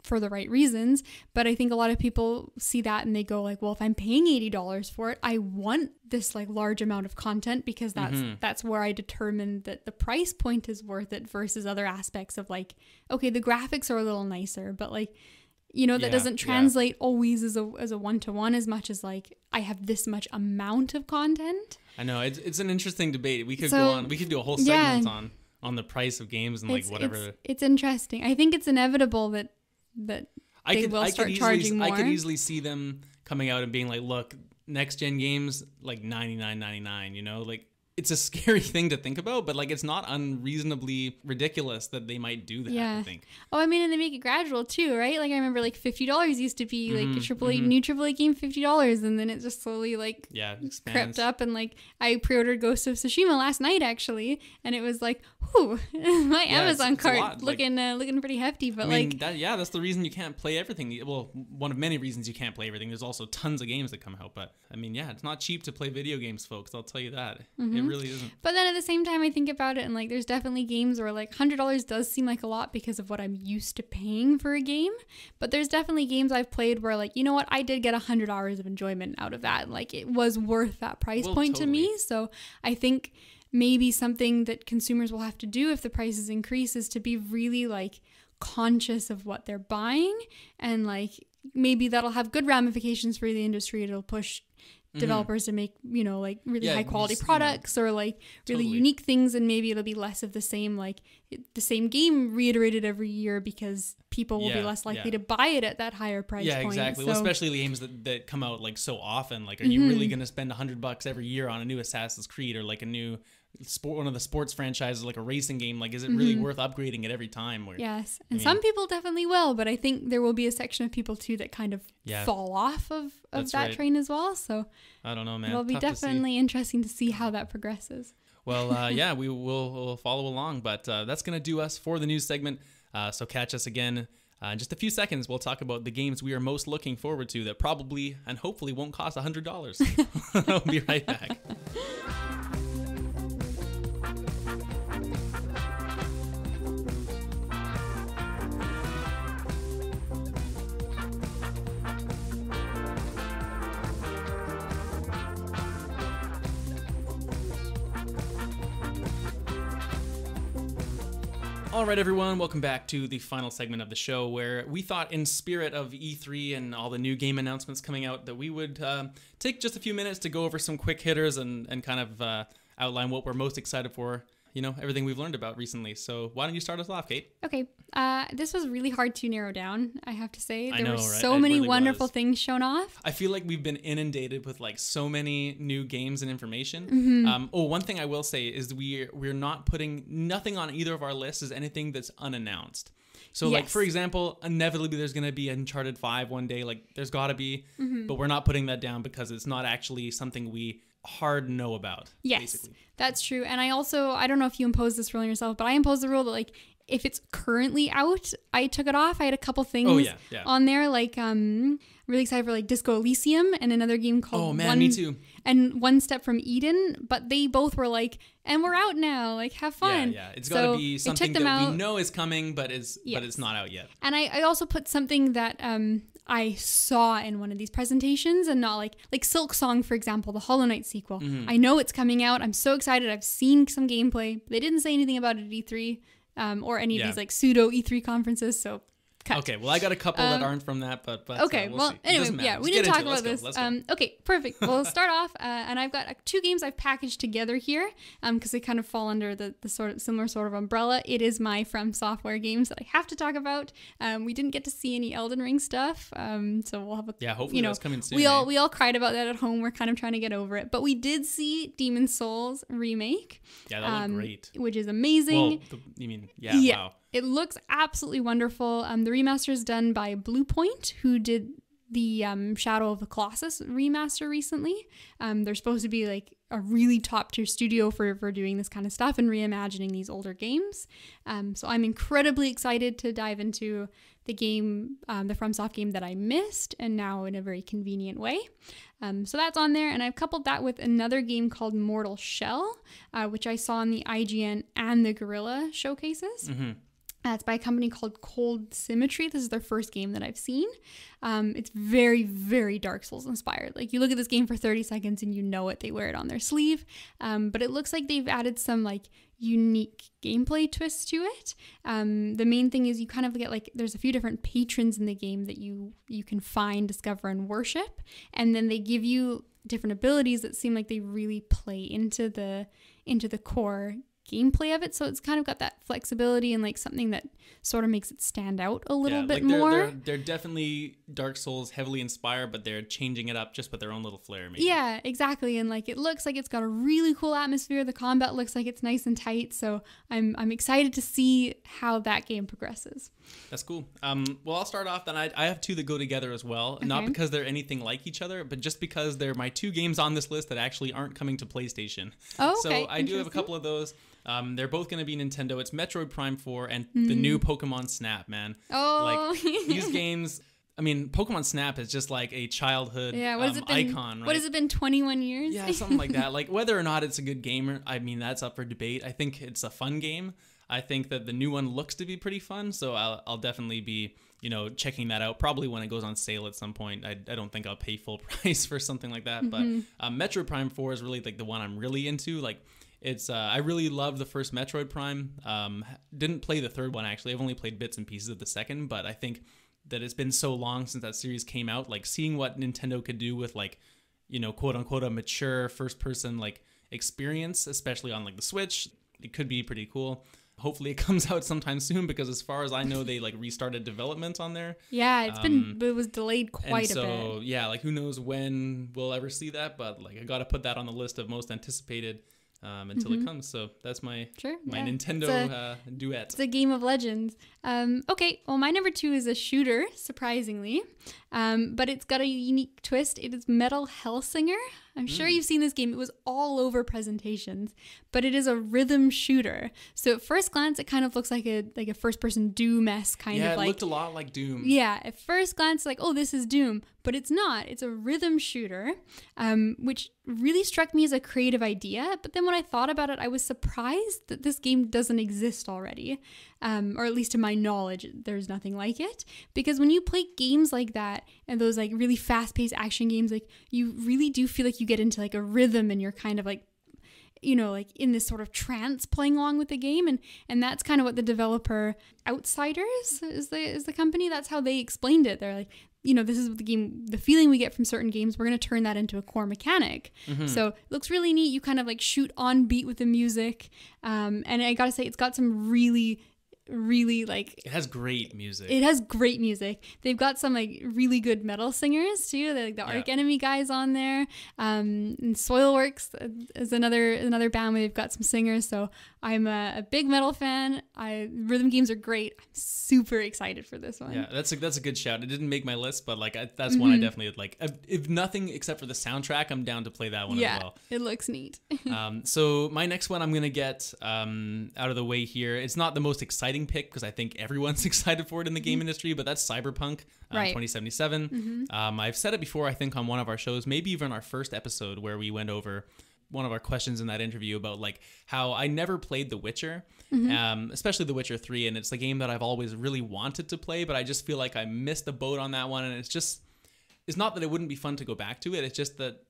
for the right reasons, but I think a lot of people see that and they go like, well, if I'm paying $80 for it, I want this like large amount of content, because that's where I determine that the price point is worth it, versus other aspects of like, okay, the graphics are a little nicer, but like, that doesn't translate always as a one-to-one as much as like, I have this much amount of content. I know it's an interesting debate. We could do a whole segment on the price of games and like whatever. It's interesting. I think it's inevitable that they will start charging more. I could easily see them coming out and being like, look, next gen games like $99.99, like it's a scary thing to think about, but like it's not unreasonably ridiculous that they might do that. I think. Oh, I mean, and they make it gradual too, right? Like I remember like $50 used to be like a new AAA game, $50, and then it just slowly like crept up, and like I pre-ordered Ghost of Tsushima last night actually, and it was like, whew, my Amazon cart looking pretty hefty, but that's the reason you can't play everything. Well, one of many reasons you can't play everything. There's also tons of games that come out, but I mean, it's not cheap to play video games, folks. I'll tell you that. It really isn't. But then at the same time, I think about it, and like there's definitely games where like $100 does seem like a lot because of what I'm used to paying for a game. But there's definitely games I've played where like, you know what, I did get 100 hours of enjoyment out of that. Like it was worth that price point to me. So I think maybe something that consumers will have to do if the prices increase is to be really like conscious of what they're buying, and like maybe that'll have good ramifications for the industry. It'll push developers to make, like really Yeah, high quality just, products or like really totally. unique things, and maybe it'll be less of the same, like the same game reiterated every year because people will be less likely to buy it at that higher price point. Yeah, exactly. So, Well, especially the games that come out like so often. Like, are you really going to spend $100 every year on a new Assassin's Creed or like a new one of the sports franchises, like a racing game? Like, is it really worth upgrading it every time? Or, yes, and some people definitely will, but I think there will be a section of people too that kind of fall off of that train as well. So I don't know, man. It'll be definitely interesting to see how that progresses. Well, yeah, we'll follow along, but that's going to do us for the news segment. So catch us again in just a few seconds. We'll talk about the games we are most looking forward to that probably and hopefully won't cost $100. I'll be right back. All right, everyone, welcome back to the final segment of the show where we thought, in spirit of E3 and all the new game announcements coming out, that we would take just a few minutes to go over some quick hitters and kind of outline what we're most excited for, everything we've learned about recently. So why don't you start us off, Kate? Okay. This was really hard to narrow down, I have to say. There were right? so It many really wonderful was. things shown off. I feel like we've been inundated with like so many new games and information. One thing I will say is we're not putting nothing on either of our lists as anything that's unannounced. So like, for example, inevitably there's going to be Uncharted 5 one day. Like there's got to be, but we're not putting that down because it's not actually something we hard know about. Yes, basically. That's true. And I don't know if you impose this rule on yourself, but I impose the rule that like, if it's currently out, I took it off. I had a couple things on there, like I'm really excited for like Disco Elysium and another game called me too. And One Step from Eden, but they both were like, and we're out now, like have fun. Yeah. It's got to be something that we know is coming, but it's not out yet. And I also put something that I saw in one of these presentations, and not like Silk Song, for example, the Hollow Knight sequel. I know it's coming out. I'm so excited. I've seen some gameplay. They didn't say anything about it at E3 or any of these like pseudo E3 conferences. So cut. Okay, well, I got a couple that aren't from that, but okay, we'll well, see. anyway, we didn't talk about this. Let's go. Okay, perfect. We'll start off, and I've got two games I've packaged together here, because they kind of fall under the sort of similar sort of umbrella. It is my From Software games that I have to talk about. We didn't get to see any Elden Ring stuff, so we'll have a hopefully that's coming soon. We all cried about that at home. We're kind of trying to get over it, but we did see Demon's Souls remake. Yeah, that looked great, which is amazing. Well, wow. It looks absolutely wonderful. The remaster is done by Blue Point, who did the Shadow of the Colossus remaster recently. They're supposed to be like a really top tier studio for doing this kind of stuff and reimagining these older games. So I'm incredibly excited to dive into the game, the FromSoft game that I missed, and now in a very convenient way. So that's on there, and I've coupled that with another game called Mortal Shell, which I saw in the IGN and the Guerrilla showcases. It's by a company called Cold Symmetry. This is their first game that I've seen. It's very, very Dark Souls inspired. Like you look at this game for 30 seconds and you know it. They wear it on their sleeve. But it looks like they've added some like unique gameplay twists to it. The main thing is you kind of get like, there's a few different patrons in the game that you can find, discover, and worship. And then they give you different abilities that seem like they really play into the core gameplay of it, so it's kind of got that flexibility and like something that sort of makes it stand out a little bit more. They're definitely Dark Souls heavily inspired, but they're changing it up just with their own little flair. Maybe. Yeah, exactly, and like it looks like it's got a really cool atmosphere. The combat looks like it's nice and tight, so I'm excited to see how that game progresses. That's cool. Well, I'll start off then. I have two that go together as well, not because they're anything like each other, but just because they're my two games on this list that actually aren't coming to PlayStation. Oh, okay. So I do have a couple of those. They're both going to be Nintendo. It's Metroid Prime 4 and the new Pokemon Snap, man. Oh. Like, these games, I mean, Pokemon Snap is just like a childhood icon, right? What has it been, 21 years? Yeah, something like that. Like, whether or not it's a good game, I mean, that's up for debate. I think it's a fun game. I think that the new one looks to be pretty fun, so I'll definitely be, checking that out, probably when it goes on sale at some point. I don't think I'll pay full price for something like that, but Metroid Prime 4 is really like the one I'm really into. Like, it's I really love the first Metroid Prime. Didn't play the third one, actually. I've only played bits and pieces of the second, but I think that it's been so long since that series came out. Like, seeing what Nintendo could do with, like, quote unquote a mature first person like experience, especially on like the Switch. It could be pretty cool. Hopefully it comes out sometime soon, because as far as I know, they like restarted development on there. Yeah, it was delayed quite a bit. So yeah, like who knows when we'll ever see that, but like I got to put that on the list of most anticipated until it comes. So that's my Nintendo duet. It's a game of legends. Okay, well, my number 2 is a shooter, surprisingly, but it's got a unique twist. It is Metal Hellsinger. I'm sure you've seen this game. It was all over presentations, but it is a rhythm shooter. So at first glance, it kind of looks like a first-person Doom-esque kind of like. Yeah, it looked a lot like Doom. Yeah, at first glance, like, oh, this is Doom, but it's not. It's a rhythm shooter, which really struck me as a creative idea. But then when I thought about it, I was surprised that this game doesn't exist already, or at least to my knowledge, there's nothing like it. Because when you play games like that and those like really fast-paced action games, like you really do feel like you get into like a rhythm and you're kind of like, like in this sort of trance playing along with the game. And that's kind of what the developer Outsiders is the company. That's how they explained it. They're like, this is the game, the feeling we get from certain games, we're going to turn that into a core mechanic. So it looks really neat. You kind of like shoot on beat with the music. And I got to say, it's got some really like, it has great music. They've got some like really good metal singers too. They're like the Arch Enemy guys on there. And Soilworks is another band where they've got some singers. So I'm a big metal fan. Rhythm games are great. I'm super excited for this one. Yeah, that's a good shout. It didn't make my list, but like that's one I definitely like. If nothing except for the soundtrack, I'm down to play that one as well. It looks neat. So my next one I'm gonna get out of the way here. It's not the most exciting pick because I think everyone's excited for it in the game industry, but that's Cyberpunk 2077. I've said it before, I think on one of our shows, maybe even our first episode where we went over one of our questions in that interview about like how I never played The Witcher, especially The Witcher 3, and it's a game that I've always really wanted to play, but I just feel like I missed the boat on that one, and it's not that it wouldn't be fun to go back to it, it's just that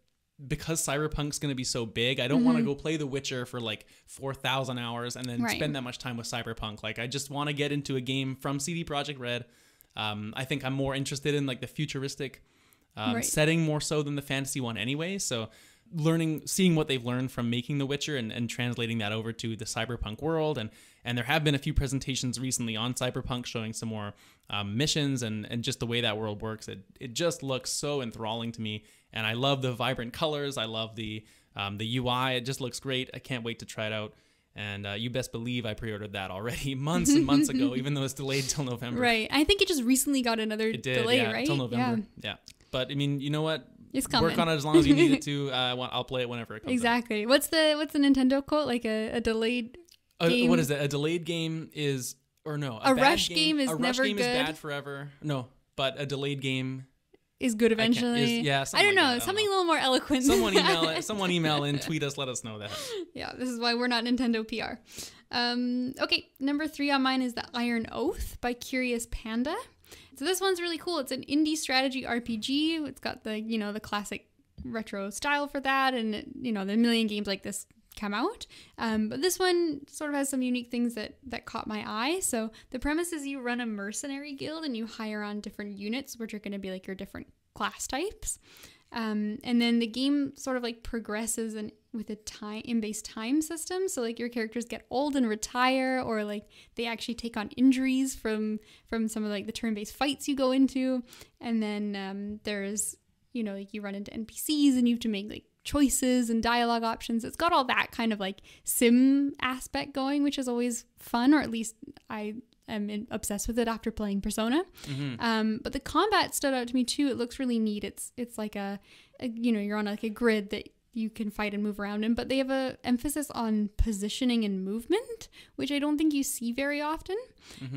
because Cyberpunk's going to be so big, I don't want to go play The Witcher for like 4,000 hours and then spend that much time with Cyberpunk. Like I just want to get into a game from CD Projekt Red. I think I'm more interested in like the futuristic setting more so than the fantasy one anyway. So seeing what they've learned from making The Witcher and translating that over to the Cyberpunk world. And there have been a few presentations recently on Cyberpunk showing some more missions and just the way that world works. It just looks so enthralling to me. And I love the vibrant colors. I love the UI. It just looks great. I can't wait to try it out. And you best believe I pre-ordered that already months and months ago, even though it's delayed till November. Right. I think it just recently got another delay, right? Till November. Yeah. But I mean, you know what? It's coming. Work on it as long as you need it to. I'll play it whenever it comes Exactly. Out. What's the Nintendo quote? Like a delayed game? What is it? A delayed game is, or no? A rush game is never good. A rush game is bad forever. No, but a delayed game is good eventually. I don't know. Something a little more eloquent. Someone email and tweet us. Let us know that. Yeah, this is why we're not Nintendo PR. Okay, number 3 on mine is The Iron Oath by Curious Panda. So this one's really cool. It's an indie strategy RPG. It's got the classic retro style for that, and the million games like this come out. But this one sort of has some unique things that caught my eye. So the premise is you run a mercenary guild and you hire on different units, which are going to be like your different class types. And then the game sort of like progresses with a time-based time system. So like your characters get old and retire, or like they actually take on injuries from some of like the turn-based fights you go into. And then there's, like you run into NPCs and you have to make like choices and dialogue options. It's got all that kind of like sim aspect going, which is always fun, or at least I am obsessed with it after playing Persona. But the combat stood out to me too. It looks really neat. It's like you're on like a grid that you can fight and move around in, but they have a emphasis on positioning and movement, which I don't think you see very often.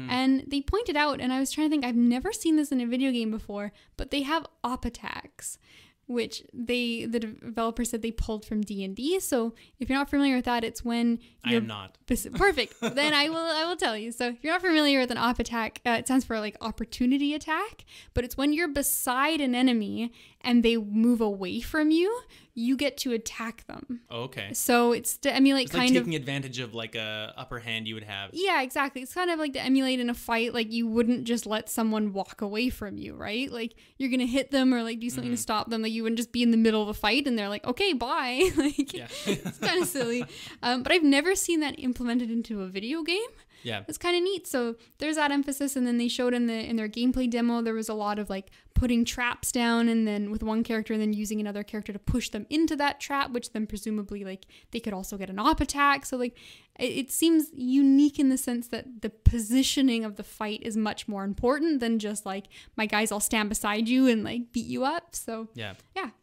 And they pointed out, and I was trying to think, I've never seen this in a video game before, but they have op attacks, which the developer said they pulled from D&D. So if you're not familiar with that, it's when I am not. Perfect. Then I will tell you. So if you're not familiar with an op attack, it stands for like opportunity attack, but it's when you're beside an enemy and they move away from you. you get to attack them. Oh, okay. So it's to emulate It's like kind of taking advantage of like a upper hand you would have. Yeah, exactly. It's kind of like to emulate in a fight. Like you wouldn't just let someone walk away from you, right? Like you're gonna hit them or like do something to stop them. Like you wouldn't just be in the middle of a fight and they're like, okay, bye. Like it's kind of silly. But I've never seen that implemented into a video game. Yeah. It's kind of neat. So there's that emphasis, and then they showed in their gameplay demo there was a lot of like putting traps down, and then with one character, and then using another character to push them into that trap, which then presumably like they could also get an op attack. So like it seems unique in the sense that the positioning of the fight is much more important than just like my guys all stand beside you and like beat you up. So yeah,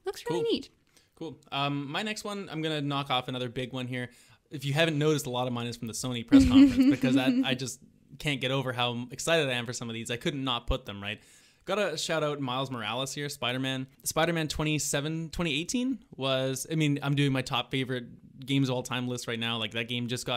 looks really neat. Cool. My next one, I'm gonna knock off another big one here. If you haven't noticed, a lot of mine is from the Sony press conference because I just can't get over how excited I am for some of these. I couldn't not put them, right? Got to shout out Miles Morales here, Spider-Man. Spider-Man 2018 was, I mean, I'm doing my top favorite games of all time list right now. Like that game just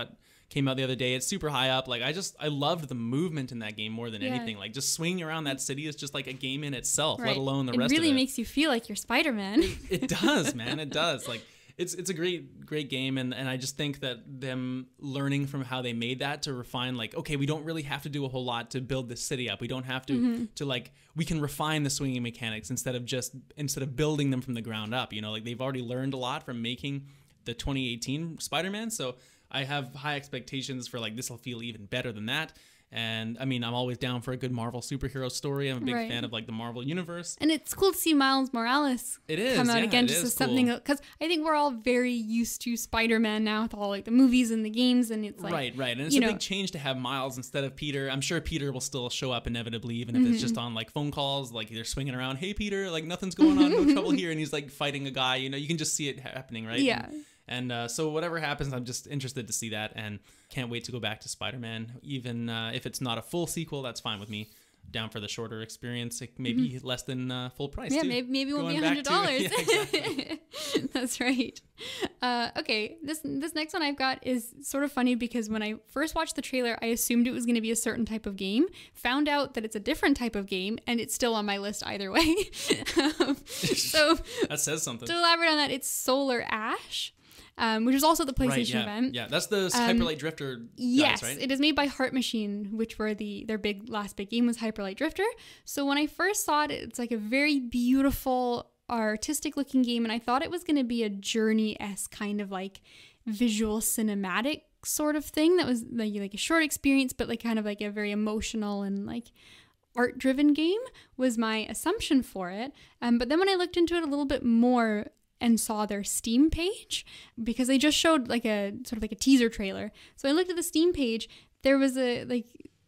came out the other day. It's super high up. Like I loved the movement in that game more than anything. Like just swinging around that city is just like a game in itself, let alone the rest of it. It really makes you feel like you're Spider-Man. It does, man. It does. Like it's a great game, and I just think that them learning from how they made that to refine, like, okay, we don't really have to do a whole lot to build this city up. We don't have to like, we can refine the swinging mechanics instead of building them from the ground up. You know, like they've already learned a lot from making the 2018 Spider-Man, so I have high expectations for like this will feel even better than that. And I mean, I'm always down for a good Marvel superhero story. I'm a big fan of like the Marvel universe. And it's cool to see Miles Morales come out again, just as something, because I think we're all very used to Spider-Man now with all like the movies and the games, and it's like right. And it's a big change to have Miles instead of Peter. I'm sure Peter will still show up inevitably, even if it's just on like phone calls, like they're swinging around, hey Peter, like nothing's going on, no trouble here, and he's like fighting a guy. You know, you can just see it happening, right? Yeah. And so whatever happens, I'm just interested to see that, and can't wait to go back to Spider-Man. Even if it's not a full sequel, that's fine with me. Down for the shorter experience, maybe less than full price. Yeah, too. maybe it won't be $100. Yeah, exactly. That's right. Okay, this next one I've got is sort of funny because when I first watched the trailer, I assumed it was going to be a certain type of game. Found out that it's a different type of game, and it's still on my list either way. So that says something. To elaborate on that, it's Solar Ash. Which is also the PlayStation event. Yeah, that's the Hyperlight Drifter guys, yes, right? It is made by Heart Machine, which were their last big game was Hyperlight Drifter. So when I first saw it, it's like a very beautiful, artistic looking game, and I thought it was going to be a Journey-esque kind of like visual cinematic sort of thing that was like a short experience, but like kind of like a very emotional and like art-driven game was my assumption for it. But then when I looked into it a little bit more and saw their Steam page, because they just showed like a sort of like a teaser trailer. So I looked at the Steam page, there was the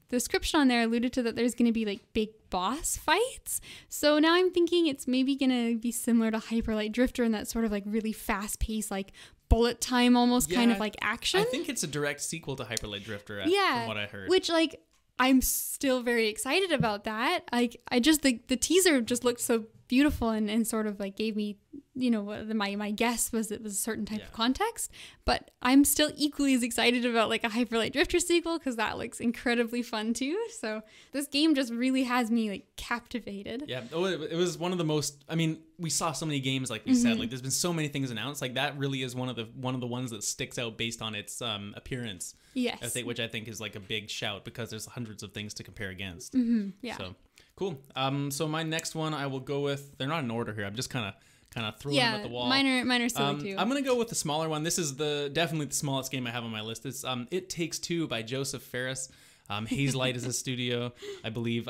description on there alluded to that there's going to be like big boss fights. So now I'm thinking it's maybe going to be similar to Hyperlight Drifter in that sort of like really fast paced, like bullet time almost kind of like action. I think it's a direct sequel to Hyperlight Drifter from what I heard. Which like I'm still very excited about that. Like I just the teaser just looked so beautiful and sort of like gave me, you know, my guess was it was a certain type of context, but I'm still equally as excited about like a Hyperlight Drifter sequel because that looks incredibly fun too. So this game just really has me like captivated. Yeah, it was one of the most, I mean, we saw so many games like we said, like there's been so many things announced, like that really is one of the ones that sticks out based on its appearance. Yes. Which I think is like a big shout because there's hundreds of things to compare against. Yeah. So cool. So my next one I will go with, they're not in order here. I'm just kind of throwing them at the wall. Mine are silly too. I'm gonna go with the smaller one. This is definitely the smallest game I have on my list. It's It Takes Two by Joseph Fares. Hazelight is a studio, I believe.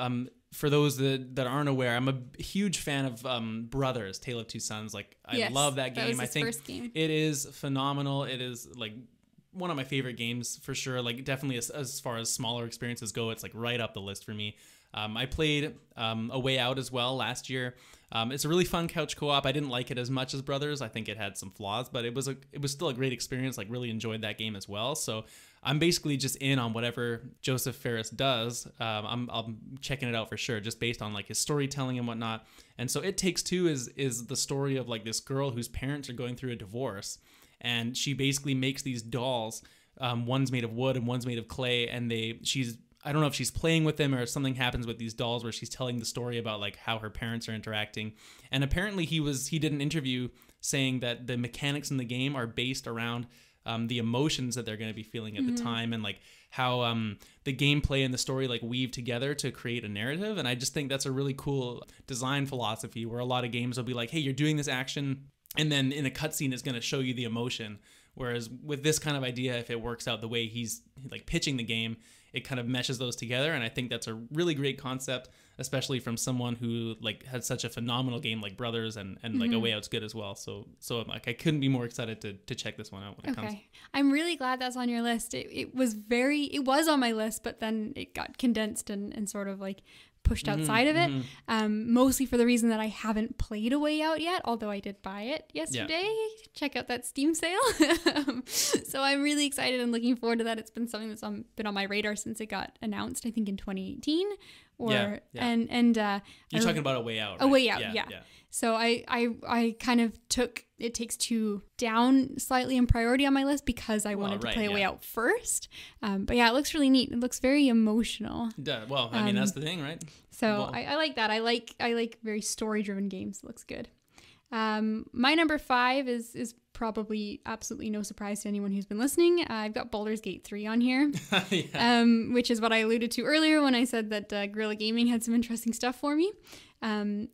For those that aren't aware, I'm a huge fan of Brothers, Tale of Two Sons. Like I love that game. That was his I think first game. It is phenomenal. It is like one of my favorite games for sure. Like definitely as far as smaller experiences go, it's like right up the list for me. I played A Way Out as well last year. It's a really fun couch co-op. I didn't like it as much as Brothers. I think it had some flaws, but it was still a great experience. Like really enjoyed that game as well. So I'm basically just in on whatever Joseph Fares does. I'm checking it out for sure, just based on like his storytelling and whatnot. And so It Takes Two is the story of like this girl whose parents are going through a divorce, and she basically makes these dolls. One's made of wood and one's made of clay, and I don't know if she's playing with them or if something happens with these dolls where she's telling the story about like how her parents are interacting. And apparently he did an interview saying that the mechanics in the game are based around the emotions that they're going to be feeling at the time, and like how the gameplay and the story like weave together to create a narrative. And I just think that's a really cool design philosophy, where a lot of games will be like, hey, you're doing this action, and then in a cutscene it's going to show you the emotion. Whereas with this kind of idea, if it works out the way he's like pitching the game, it kind of meshes those together. And I think that's a really great concept, especially from someone who like had such a phenomenal game like Brothers, and like A Way Out's good as well. So like I couldn't be more excited to check this one out when it comes. I'm really glad that's on your list. It was on my list, but then it got condensed and sort of like pushed outside of it, mostly for the reason that I haven't played A Way Out yet, although I did buy it yesterday. Yeah. Check out that Steam sale. So I'm really excited and looking forward to that. It's been something that's been on my radar since it got announced, I think in 2018. You're talking about A Way Out, right? A Way Out, yeah. So I kind of took It Takes Two down slightly in priority on my list because I wanted to play A Way Out first. But yeah, it looks really neat. It looks very emotional. Well, I mean, that's the thing, right? So I like that. I like very story-driven games. It looks good. My number 5 is probably absolutely no surprise to anyone who's been listening. I've got Baldur's Gate 3 on here, which is what I alluded to earlier when I said that Guerrilla Gaming had some interesting stuff for me.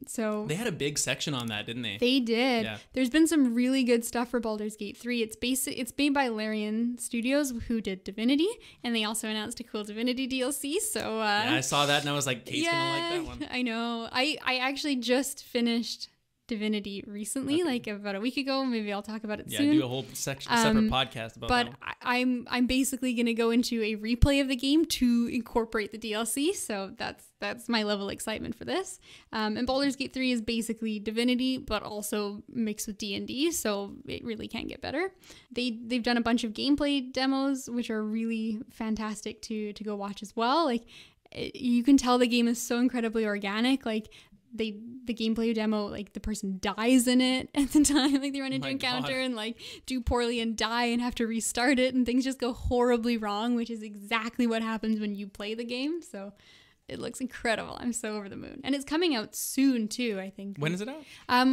So they had a big section on that, didn't they? They did. Yeah. There's been some really good stuff for Baldur's Gate 3. It's made by Larian Studios, who did Divinity, and they also announced a cool Divinity DLC. So yeah, I saw that and I was like, Kate's gonna like that one. I know. I actually just finished Divinity recently, like about a week ago. Maybe I'll talk about it soon. Yeah, do a whole separate podcast about that. But I'm basically going to go into a replay of the game to incorporate the DLC. So that's my level of excitement for this. And Baldur's Gate 3 is basically Divinity, but also mixed with D&D. So it really can't get better. They've done a bunch of gameplay demos, which are really fantastic to go watch as well. Like you can tell the game is so incredibly organic. Like the gameplay demo, like the person dies in it at the time, like they run into an encounter and like do poorly and die and have to restart it, and things just go horribly wrong, which is exactly what happens when you play the game. So it looks incredible. I'm so over the moon, and it's coming out soon too, I think. When is it out?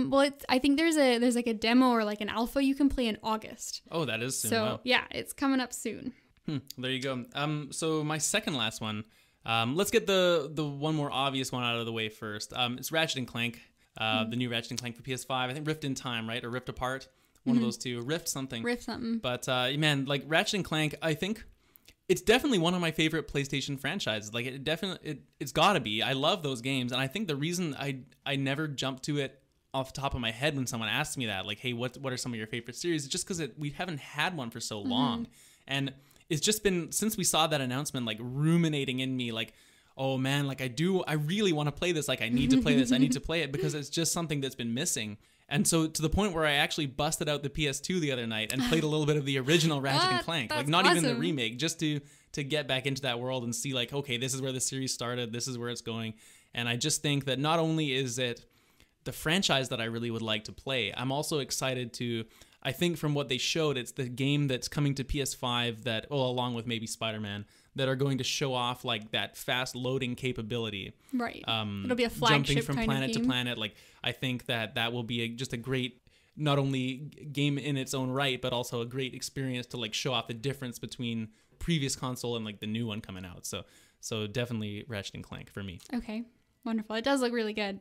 Well, I think there's like a demo or like an alpha you can play in August. Oh, that is soon. So wow. Yeah, it's coming up soon. There you go. So my second last one. Let's get the one more obvious one out of the way first. It's Ratchet & Clank, the new Ratchet & Clank for PS5. I think Rift in Time, right? Or Rift Apart. One of those two. Rift something. But man, like Ratchet & Clank, I think it's definitely one of my favorite PlayStation franchises. Like it's gotta be. I love those games, and I think the reason I never jumped to it off the top of my head when someone asked me that, like, hey, what are some of your favorite series? It's just because we haven't had one for so long, and it's just been, since we saw that announcement, like ruminating in me, like, oh man, like I really want to play this. Like I need to play this. I need to play it because it's just something that's been missing. And so to the point where I actually busted out the PS2 the other night and played a little bit of the original Ratchet & Clank, like not even the remake, just to get back into that world and see like, okay, this is where the series started. This is where it's going. And I just think that not only is it the franchise that I really would like to play, I'm also excited to, I think from what they showed, it's the game that's coming to PS5 that, well, along with maybe Spider-Man, that are going to show off like that fast loading capability. Right. It'll be a flagship jumping from kind planet of to game. planet. Like I think that will be just a great, not only game in its own right, but also a great experience to like show off the difference between previous console and like the new one coming out. So definitely Ratchet & Clank for me. Okay, wonderful. It does look really good.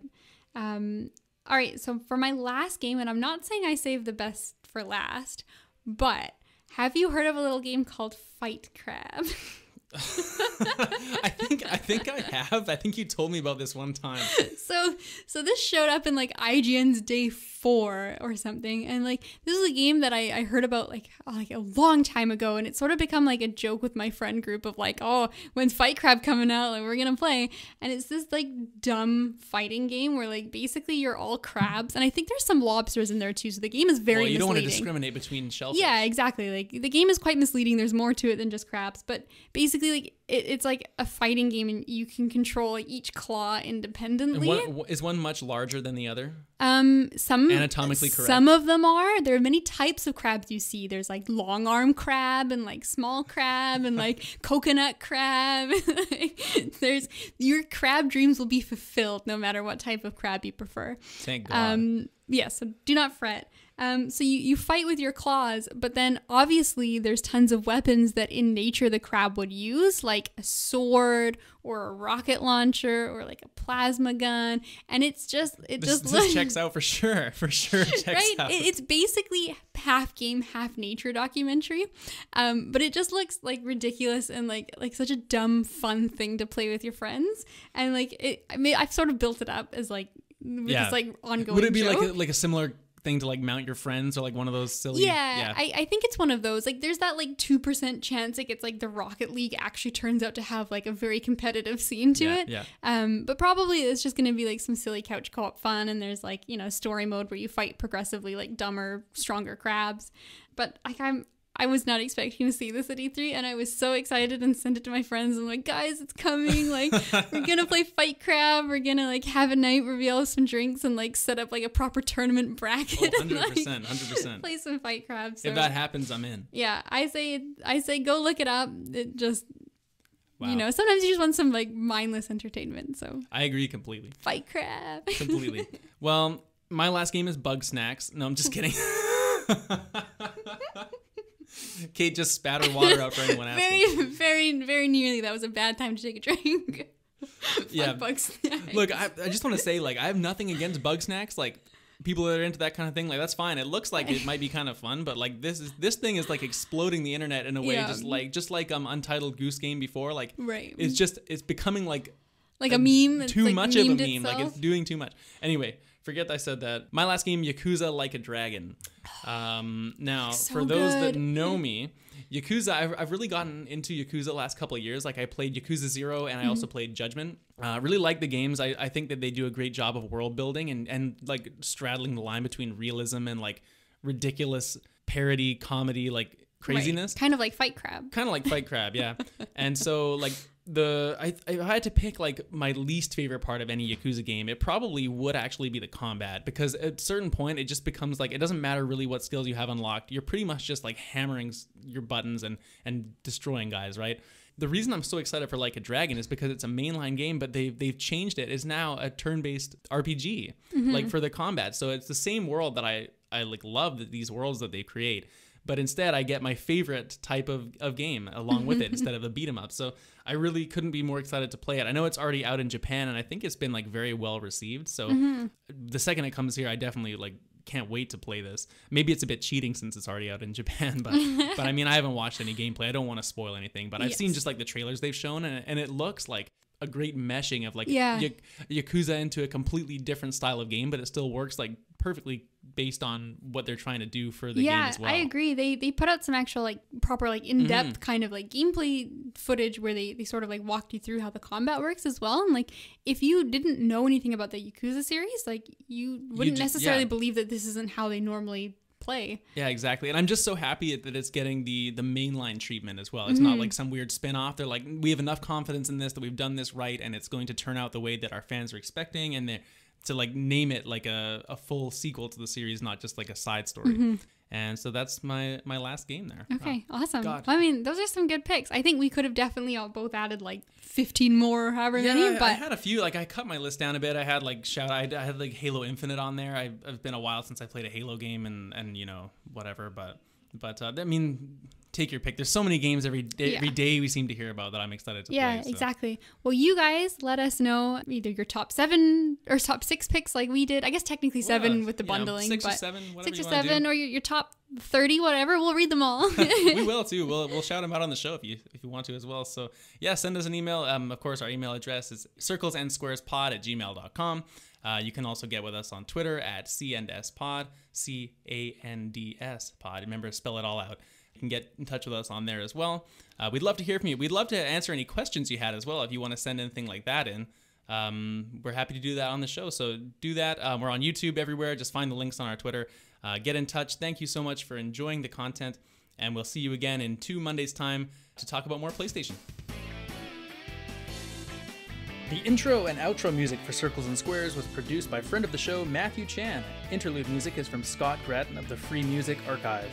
All right, so for my last game, and I'm not saying I saved the best for last, but have you heard of a little game called Fight Crab? I think I have. I think you told me about this one time. So this showed up in like IGN's Day 4 or something, and like this is a game that I heard about like a long time ago, and it's sort of become like a joke with my friend group of like, oh, when's Fight Crab coming out? Like we're gonna play, and it's this like dumb fighting game where like basically you're all crabs, and I think there's some lobsters in there too. So the game is very you don't misleading. want to discriminate between shellfish. Yeah, exactly. Like the game is quite misleading. There's more to it than just crabs, but basically like it's like a fighting game, and you can control like, each claw independently. And is one much larger than the other? Some anatomically correct. Some of them are. There are many types of crabs you see. There's like long arm crab and like small crab and like coconut crab. There's your crab dreams will be fulfilled no matter what type of crab you prefer. Thank God. Yeah, so do not fret. So you fight with your claws, but then obviously there's tons of weapons that in nature the crab would use, like a sword or a rocket launcher or like a plasma gun, and this checks out for sure. For sure checks right? out. It's basically half game, half nature documentary, but it just looks like ridiculous and like such a dumb fun thing to play with your friends, and I've sort of built it up as like with this like ongoing. Would it be joke. like a similar thing to like mount your friends or like one of those silly? Yeah. I think it's one of those. Like there's that like 2% chance like it's like the Rocket League actually turns out to have like a very competitive scene to it. Yeah. But probably it's just gonna be like some silly couch co-op fun, and there's like, story mode where you fight progressively like dumber, stronger crabs. But like I was not expecting to see this at E3, and I was so excited and sent it to my friends. I'm like, guys, it's coming. Like, we're going to play Fight Crab. We're going to, like, have a night where we all have some drinks and, like, set up, like, a proper tournament bracket. Oh, 100%, and, like, 100%. Play some Fight Crab. So, if that happens, I'm in. Yeah, I say go look it up. It just, wow. Sometimes you just want some, like, mindless entertainment. So I agree completely. Fight Crab. Completely. Well, my last game is Bug Snacks. No, I'm just kidding. Kate just spat her water out for anyone asking. Very, very nearly. That was a bad time to take a drink. Yeah. Bug snacks. Look, I just want to say, like, I have nothing against Bug Snacks. Like, people that are into that kind of thing, like, that's fine. It looks like it might be kind of fun, but like this thing is like exploding the internet in a way, just like Untitled Goose Game before. Like, right. It's becoming like a meme. Too like much of a meme. Itself. Like, it's doing too much. Anyway. Forget I said that. My last game, Yakuza Like a Dragon. Now, so for those good. that know me, Yakuza, I've really gotten into Yakuza the last couple of years. Like, I played Yakuza 0 and I also played Judgment. Really like the games. I think that they do a great job of world building and like straddling the line between realism and like ridiculous parody comedy, like craziness. Right. Kind of like Fight Crab. Yeah. And so like if I had to pick like my least favorite part of any Yakuza game, it probably would actually be the combat, because at a certain point it just becomes like, it doesn't matter really what skills you have unlocked. You're pretty much just like hammering your buttons and destroying guys, right? The reason I'm so excited for Like a Dragon is because it's a mainline game, but they've changed it. It's now a turn-based RPG, like for the combat. So it's the same world that I like love these worlds that they create. But instead, I get my favorite type of game along with it instead of a beat 'em up. So I really couldn't be more excited to play it. I know it's already out in Japan, and I think it's been like very well received. So the second it comes here, I definitely like can't wait to play this. Maybe it's a bit cheating since it's already out in Japan, but I mean, I haven't watched any gameplay. I don't want to spoil anything, but I've seen just like the trailers they've shown, and it looks like a great meshing of like Yakuza into a completely different style of game, but it still works like perfectly based on what they're trying to do for the game as well. I agree. They put out some actual like proper like in-depth kind of like gameplay footage where they sort of like walked you through how the combat works as well. And like if you didn't know anything about the Yakuza series, like you wouldn't necessarily believe that this isn't how they normally play. Yeah, exactly. And I'm just so happy that it's getting the mainline treatment as well. It's not like some weird spin-off. They're like, we have enough confidence in this that we've done this right, and it's going to turn out the way that our fans are expecting, and to like name it like a full sequel to the series, not just like a side story. And so that's my last game there. Okay, awesome. God. Well, I mean, those are some good picks. I think we could have definitely all both added like 15 more or however many. But I had a few. Like I cut my list down a bit. I had like I had like Halo Infinite on there. I've been a while since I played a Halo game, and you know whatever. But I mean, take your pick. There's so many games every day we seem to hear about that I'm excited to play. Yeah, exactly. Well, you guys let us know either your top 7 or top 6 picks like we did. I guess technically 7 with the bundling. 6 or 7, whatever 6 or you want 7 to do. Or your top 30, whatever. We'll read them all. We will too. We'll shout them out on the show if you want to as well. So yeah, send us an email. Of course, our email address is circlesandsquarespod@gmail.com. You can also get with us on Twitter at CandSpod, CANDS pod. Remember to spell it all out. You can get in touch with us on there as well. We'd love to hear from you. We'd love to answer any questions you had as well if you want to send anything like that in. We're happy to do that on the show. So do that. We're on YouTube everywhere. Just find the links on our Twitter. Get in touch. Thank you so much for enjoying the content. And we'll see you again in 2 Mondays' time to talk about more PlayStation. The intro and outro music for Circles and Squares was produced by friend of the show, Matthew Chan. Interlude music is from Scott Gratton of the Free Music Archive.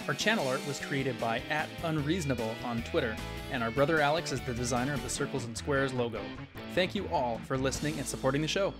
Our channel art was created by @unreasonable on Twitter, and our brother Alex is the designer of the Circles and Squares logo. Thank you all for listening and supporting the show.